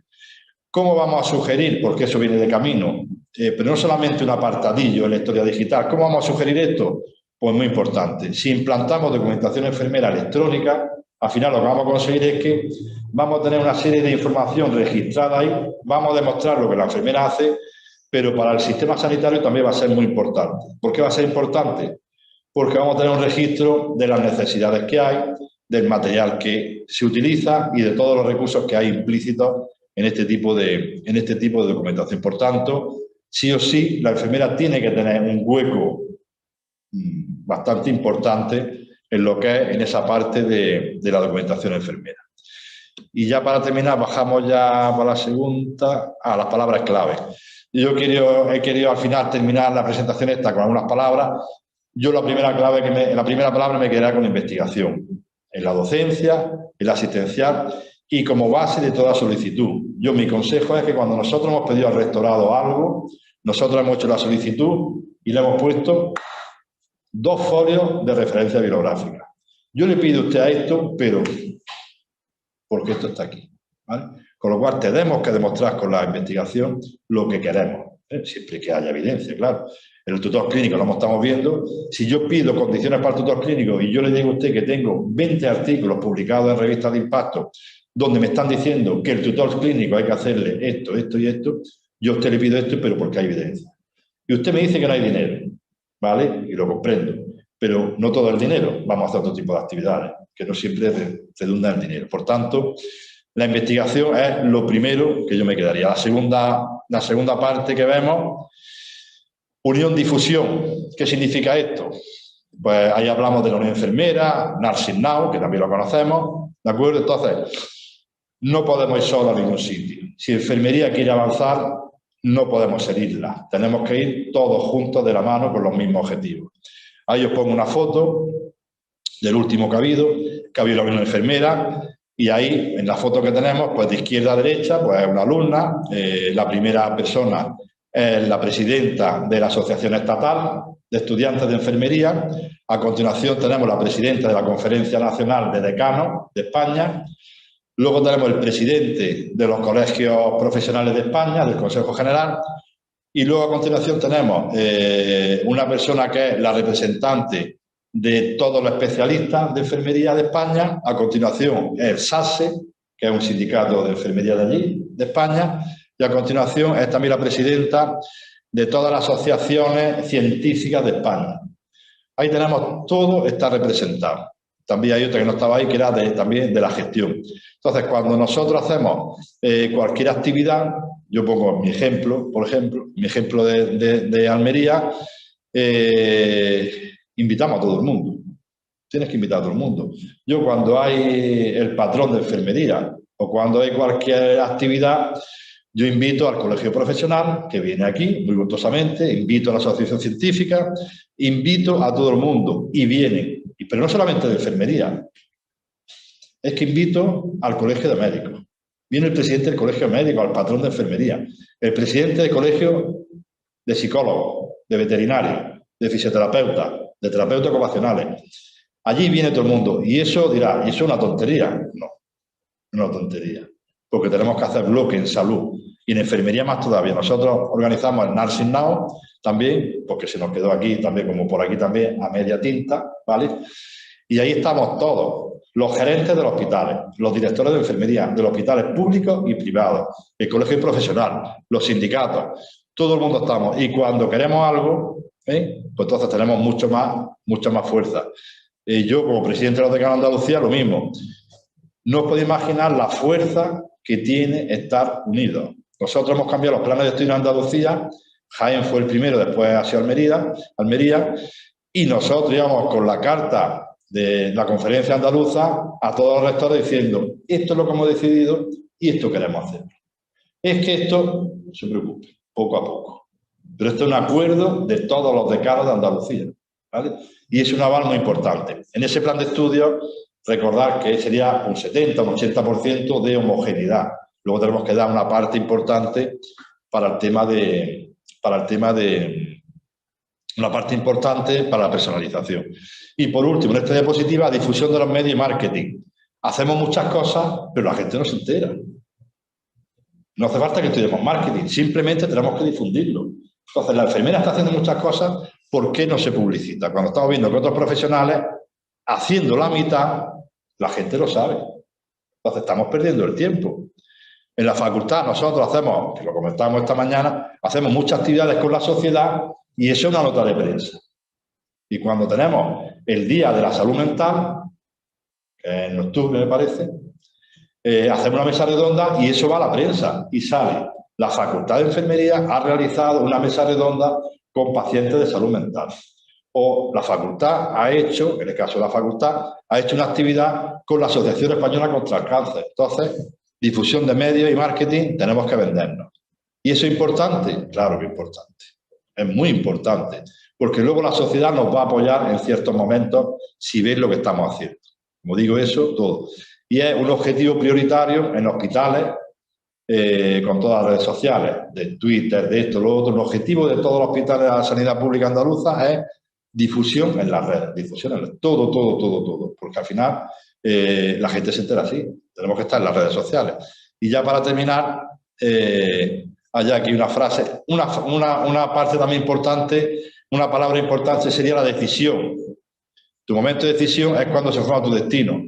¿Cómo vamos a sugerir? Porque eso viene de camino, pero no solamente un apartadillo en la historia digital. ¿Cómo vamos a sugerir esto? Pues muy importante. Si implantamos documentación enfermera electrónica, al final lo que vamos a conseguir es que vamos a tener una serie de información registrada ahí, vamos a demostrar lo que la enfermera hace, pero para el sistema sanitario también va a ser muy importante. ¿Por qué va a ser importante? Porque vamos a tener un registro de las necesidades que hay, del material que se utiliza y de todos los recursos que hay implícitos en este tipo de documentación. Por tanto, sí o sí, la enfermera tiene que tener un hueco bastante importante en lo que es en esa parte de la documentación enfermera. Y ya para terminar, bajamos ya para la segunda, a las palabras clave. Yo he querido al final terminar la presentación esta con algunas palabras. Yo la primera palabra me quedará con investigación, en la docencia, en la asistencial y como base de toda solicitud. Mi consejo es que cuando nosotros hemos pedido al rectorado algo, nosotros hemos hecho la solicitud y le hemos puesto 2 folios de referencia bibliográfica. Yo le pido a usted a esto, pero porque esto está aquí, ¿vale? Con lo cual tenemos que demostrar con la investigación lo que queremos, siempre que haya evidencia, claro. En el tutor clínico lo estamos viendo. Si yo pido condiciones para el tutor clínico y yo le digo a usted que tengo 20 artículos publicados en revistas de impacto donde me están diciendo que el tutor clínico hay que hacerle esto, esto y esto, yo a usted le pido esto, pero porque hay evidencia. Y usted me dice que no hay dinero, ¿vale? Y lo comprendo. Pero no todo el dinero, vamos a hacer otro tipo de actividades, que no siempre redunda en dinero. Por tanto, la investigación es lo primero que yo me quedaría. La segunda parte que vemos, unión-difusión. ¿Qué significa esto? Pues ahí hablamos de la unión enfermera, Nursing Now, que también lo conocemos, ¿de acuerdo? Entonces, no podemos ir solo a ningún sitio. Si enfermería quiere avanzar, no podemos seguirla. Tenemos que ir todos juntos de la mano con los mismos objetivos. Ahí os pongo una foto del último que ha habido la unión enfermera, y ahí en la foto que tenemos, pues de izquierda a derecha, pues es una alumna, la primera persona es la presidenta de la Asociación Estatal de Estudiantes de Enfermería, a continuación tenemos la presidenta de la Conferencia Nacional de Decanos de España, luego tenemos el presidente de los colegios profesionales de España, del Consejo General, y luego a continuación tenemos una persona que es la representante de todos los especialistas de enfermería de España, a continuación es el SASE, que es un sindicato de enfermería de allí, de España, y a continuación es también la presidenta de todas las asociaciones científicas de España. Ahí tenemos, todo está representado. También hay otra que no estaba ahí, que era también de la gestión. Entonces, cuando nosotros hacemos cualquier actividad, yo pongo mi ejemplo, por ejemplo, mi ejemplo de Almería, invitamos a todo el mundo. Tienes que invitar a todo el mundo. Yo cuando hay el patrón de enfermería o cuando hay cualquier actividad, yo invito al colegio profesional, que viene aquí muy gustosamente, invito a la asociación científica, invito a todo el mundo y vienen. Pero no solamente de enfermería, es que invito al colegio de médicos. Viene el presidente del colegio de médicos, al patrón de enfermería, el presidente del colegio de psicólogos, de veterinarios, de fisioterapeutas, de terapeutas ocupacionales. Allí viene todo el mundo. Y eso dirá, ¿y eso es una tontería? No, no es una tontería. Porque tenemos que hacer bloque en salud y en enfermería más todavía. Nosotros organizamos el Nursing Now también, porque se nos quedó aquí también, como por aquí también, a media tinta, ¿vale? Y ahí estamos todos, los gerentes de los hospitales, los directores de enfermería, de los hospitales públicos y privados, el colegio profesional, los sindicatos, todo el mundo estamos. Y cuando queremos algo, pues entonces tenemos mucha más fuerza. Yo, como presidente de los decanos de Andalucía, lo mismo. No os podéis imaginar la fuerza que tiene estar unidos. Nosotros hemos cambiado los planes de estudio en Andalucía Jaén fue el primero, después ha sido Almería, y nosotros íbamos con la carta de la conferencia andaluza a todos los rectores diciendo, esto es lo que hemos decidido y esto queremos hacer. Es que esto, no se preocupe, poco a poco. Pero esto es un acuerdo de todos los decanos de Andalucía, ¿vale? Y es un aval muy importante. En ese plan de estudios, recordar que sería un 70, un 80% de homogeneidad. Luego tenemos que dar una parte importante para el tema de una parte importante para la personalización. Y por último, en esta diapositiva, difusión de los medios y marketing. Hacemos muchas cosas, pero la gente no se entera. No hace falta que estudiemos marketing, simplemente tenemos que difundirlo. Entonces, la enfermera está haciendo muchas cosas, ¿por qué no se publicita? Cuando estamos viendo que otros profesionales, haciendo la mitad, la gente lo sabe. Entonces, estamos perdiendo el tiempo. En la facultad nosotros hacemos, que lo comentábamos esta mañana, hacemos muchas actividades con la sociedad y eso es una nota de prensa. Y cuando tenemos el Día de la Salud Mental, en octubre me parece, hacemos una mesa redonda y eso va a la prensa y sale. La Facultad de Enfermería ha realizado una mesa redonda con pacientes de salud mental. O la facultad ha hecho, en el caso de la facultad, ha hecho una actividad con la Asociación Española contra el Cáncer. Entonces, difusión de medios y marketing, tenemos que vendernos. ¿Y eso es importante? Claro que es importante. Es muy importante, porque luego la sociedad nos va a apoyar en ciertos momentos si ven lo que estamos haciendo. Como digo eso, todo. Y es un objetivo prioritario en hospitales, con todas las redes sociales, de Twitter, de esto, lo otro. El objetivo de todos los hospitales de la sanidad pública andaluza es difusión en las redes, difusión en todo. Porque al final la gente se entera así. Tenemos que estar en las redes sociales. Y ya para terminar, hay aquí una frase, una parte también importante, una palabra importante sería la decisión. Tu momento de decisión es cuando se forma tu destino.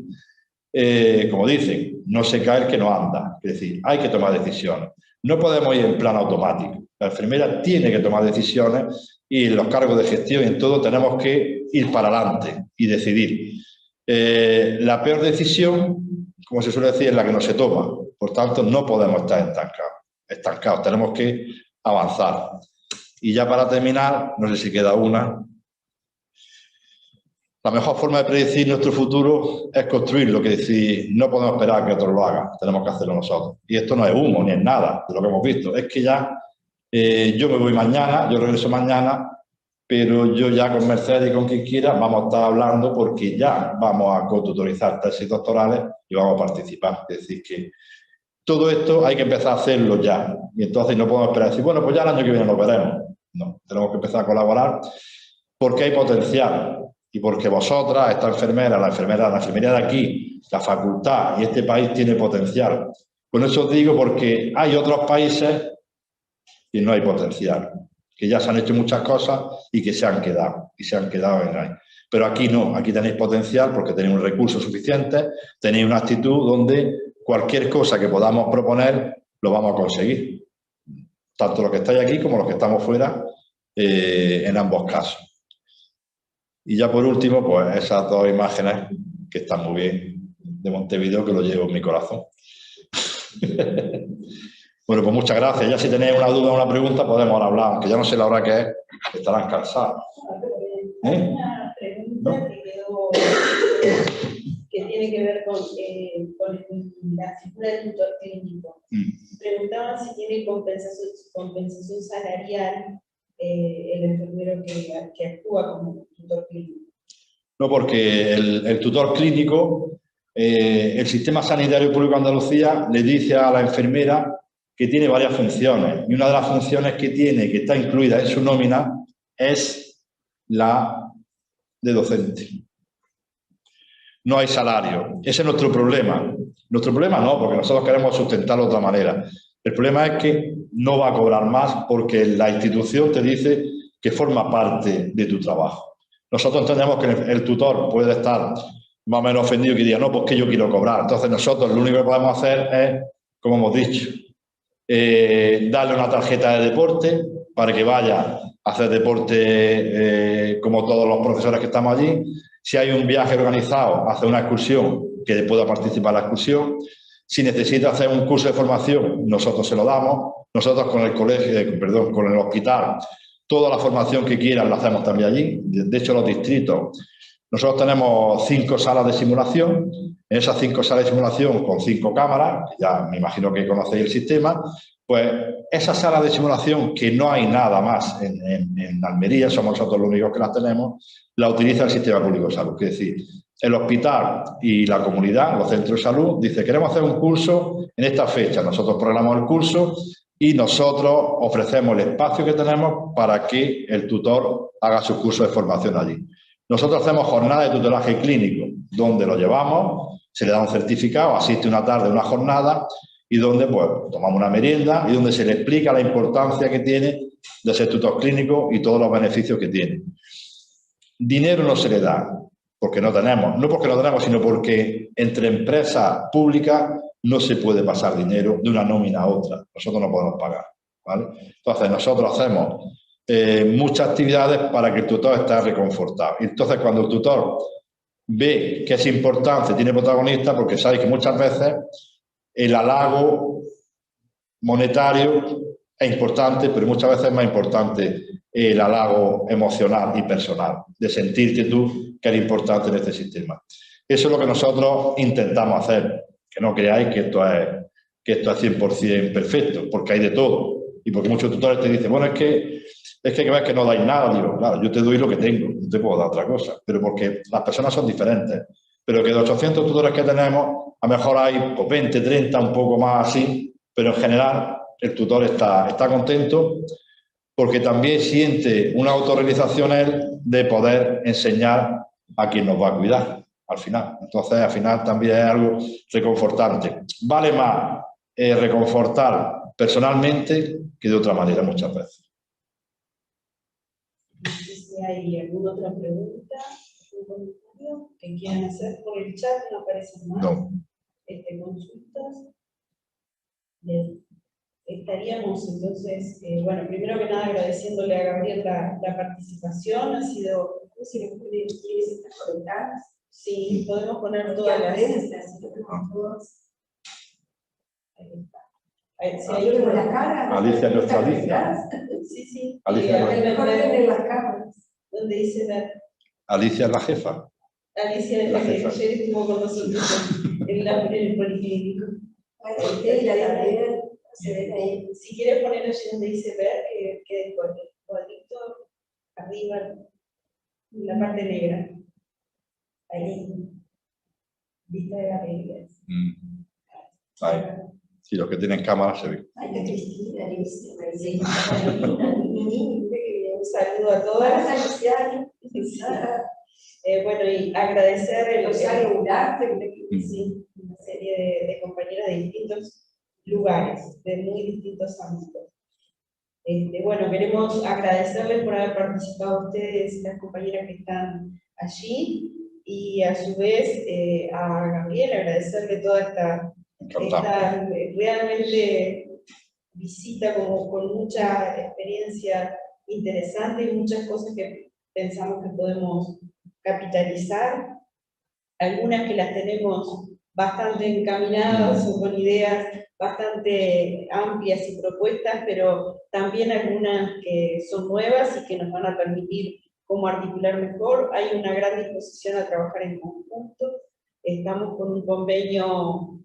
Como dicen, no se cae el que no anda. Es decir, hay que tomar decisiones. No podemos ir en plan automático. La enfermera tiene que tomar decisiones y en los cargos de gestión y en todo tenemos que ir para adelante y decidir. La peor decisión, como se suele decir, es la que no se toma. Por tanto, no podemos estar estancados. Tenemos que avanzar. Y ya para terminar, no sé si queda una. La mejor forma de predecir nuestro futuro es construirlo, que decir, no podemos esperar a que otros lo hagan, tenemos que hacerlo nosotros. Y esto no es humo, ni es nada de lo que hemos visto. Es que ya yo me voy mañana, yo regreso mañana, pero yo ya con Mercedes y con quien quiera vamos a estar hablando porque ya vamos a cotutorizar tesis doctorales y vamos a participar. Es decir, que todo esto hay que empezar a hacerlo ya. Y entonces no podemos esperar a decir, bueno, pues ya el año que viene lo veremos. No, tenemos que empezar a colaborar porque hay potencial. Y porque vosotras, esta enfermera, la enfermería de aquí, la facultad y este país tiene potencial. Con eso os digo porque hay otros países y no hay potencial, que ya se han hecho muchas cosas y que se han quedado, en ahí. Pero aquí no, aquí tenéis potencial porque tenéis un recurso suficiente, tenéis una actitud donde cualquier cosa que podamos proponer lo vamos a conseguir. Tanto los que estáis aquí como los que estamos fuera, en ambos casos. Y ya por último, pues esas dos imágenes que están muy bien de Montevideo, que lo llevo en mi corazón. Bueno, pues muchas gracias. Ya si tenéis una duda o una pregunta, podemos ahora hablar, aunque ya no sé la hora que es, estarán cansados. Una pregunta que quedó, que tiene que ver con la figura del tutor clínico. Preguntaba si tiene compensación salarial el enfermero que actúa como tutor clínico. No, porque el tutor clínico, el sistema sanitario público de Andalucía le dice a la enfermera que tiene varias funciones. Y una de las funciones que tiene, que está incluida en su nómina, es la de docente. No hay salario. Ese es nuestro problema. Nuestro problema no, porque nosotros queremos sustentarlo de otra manera. El problema es que no va a cobrar más porque la institución te dice que forma parte de tu trabajo. Nosotros entendemos que el tutor puede estar más o menos ofendido y que diga, no, pues que yo quiero cobrar. Entonces nosotros lo único que podemos hacer es, como hemos dicho, darle una tarjeta de deporte para que vaya a hacer deporte como todos los profesores que estamos allí. Si hay un viaje organizado, hacer una excursión, que pueda participar en la excursión. Si necesita hacer un curso de formación, nosotros se lo damos. Nosotros con el colegio, perdón, con el hospital, toda la formación que quieran la hacemos también allí. De hecho, los distritos, nosotros tenemos 5 salas de simulación. En esas 5 salas de simulación con 5 cámaras, ya me imagino que conocéis el sistema, pues esas salas de simulación, que no hay nada más en Almería, somos nosotros los únicos que las tenemos, la utiliza el Sistema Público de Salud. Es decir, el hospital y la comunidad, los centros de salud, dice, queremos hacer un curso en esta fecha. Nosotros programamos el curso y nosotros ofrecemos el espacio que tenemos para que el tutor haga su curso de formación allí. Nosotros hacemos jornadas de tutelaje clínico, donde lo llevamos, se le da un certificado, asiste una tarde, una jornada, y donde pues tomamos una merienda y donde se le explica la importancia que tiene de ser tutor clínico y todos los beneficios que tiene. Dinero no se le da, porque no tenemos, no porque no tenemos, sino porque entre empresas públicas no se puede pasar dinero de una nómina a otra. Nosotros no podemos pagar, ¿vale? Entonces, nosotros hacemos muchas actividades para que el tutor esté reconfortado. Y entonces, cuando el tutor ve que es importante, tiene protagonista, porque sabe que muchas veces el halago monetario es importante, pero muchas veces es más importante el halago emocional y personal, de sentirte tú que eres importante en este sistema. Eso es lo que nosotros intentamos hacer, que no creáis que esto es 100% perfecto, porque hay de todo. Y porque muchos tutores te dicen, bueno, es que ves que no dais nada. Digo, claro, yo te doy lo que tengo, no te puedo dar otra cosa, pero porque las personas son diferentes. Pero que de 800 tutores que tenemos, a lo mejor hay pues, 20, 30, un poco más así, pero en general el tutor está contento porque también siente una autorrealización él de poder enseñar a quien nos va a cuidar al final. Entonces, al final también es algo reconfortante. Vale más reconfortar personalmente que de otra manera muchas veces. No sé si hay alguna otra pregunta, un comentario que quieran hacer por el chat, no aparecen más. No. Consultas. Bien. Estaríamos entonces, bueno, primero que nada agradeciéndole a Gabriel la participación, ha sido... Si le quieres estar conectadas. Sí, podemos poner todas las... Ahí está. Si hay una la cara. Alicia, nuestra Alicia. Sí, sí. Alicia, las cámaras. Donde dice Alicia es la jefa. Alicia es la jefa. Ayer estuvo con nosotros en el policlínico. Si quieres poner allí donde dice ver, que el cuadrito arriba, en la parte negra. Ahí. Vista de la película. Ahí. Sí, los que tienen cámara se ven. Ay, la Cristina, un saludo a todas. Bueno, y agradecer una serie de compañeras de distintos lugares, de muy distintos ámbitos. Bueno, queremos agradecerles por haber participado ustedes, las compañeras que están allí, y a su vez a Gabriel agradecerle toda esta realmente visita con mucha experiencia interesante y muchas cosas que pensamos que podemos capitalizar, algunas que las tenemos bastante encaminadas o con ideas bastante amplias y propuestas, pero también algunas que son nuevas y que nos van a permitir cómo articular mejor. Hay una gran disposición a trabajar en conjunto, estamos con un convenio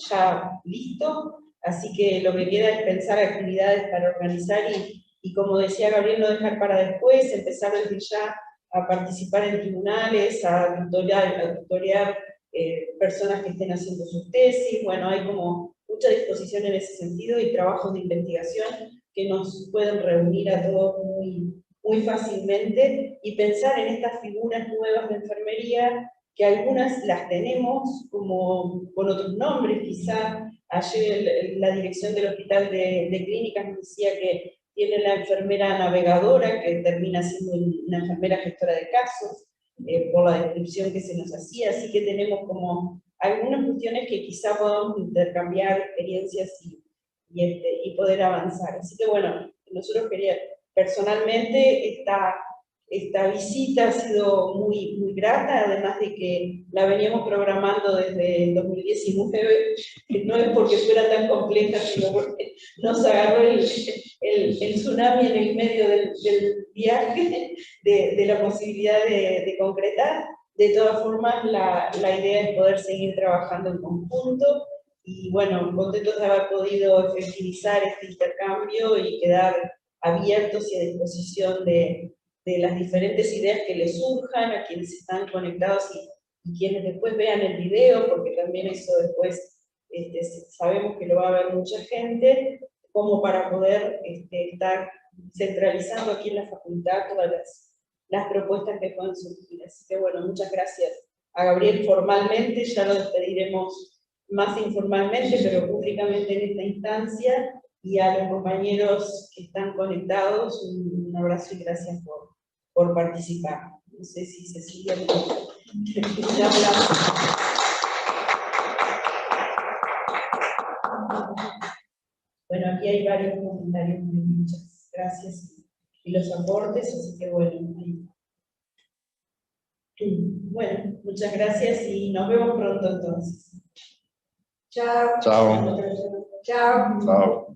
ya listo, así que lo que queda es pensar actividades para organizar y como decía Gabriel, no dejar para después, empezar desde ya a participar en tribunales, a tutorear personas que estén haciendo sus tesis. Bueno, hay como mucha disposición en ese sentido y trabajos de investigación que nos pueden reunir a todos muy fácilmente y pensar en estas figuras nuevas de enfermería, que algunas las tenemos como con otros nombres, quizá. Ayer la dirección del Hospital de Clínicas nos decía que tiene la enfermera navegadora, que termina siendo una enfermera gestora de casos, por la descripción que se nos hacía, así que tenemos como algunas cuestiones que quizá podamos intercambiar experiencias y poder avanzar. Así que bueno, nosotros personalmente esta visita ha sido muy grata, además de que la veníamos programando desde el 2019, que no es porque fuera tan compleja, sino porque nos agarró el tsunami en el medio del viaje, de la posibilidad de concretar. De todas formas, la idea es poder seguir trabajando en conjunto, y bueno, contentos de haber podido efectivizar este intercambio y quedar abiertos y a disposición de las diferentes ideas que les surjan a quienes están conectados y quienes después vean el video, porque también eso después sabemos que lo va a ver mucha gente, como para poder estar centralizando aquí en la facultad todas las propuestas que puedan surgir. Así que bueno, muchas gracias a Gabriel formalmente, ya lo despediremos más informalmente, pero públicamente en esta instancia, y a los compañeros que están conectados, un abrazo y gracias por participar. No sé si Cecilia me habla. Bueno, aquí hay varios comentarios, muchas gracias, y los aportes, así que bueno. Bueno, muchas gracias y nos vemos pronto entonces. Chao. Chao. Chao. Chao.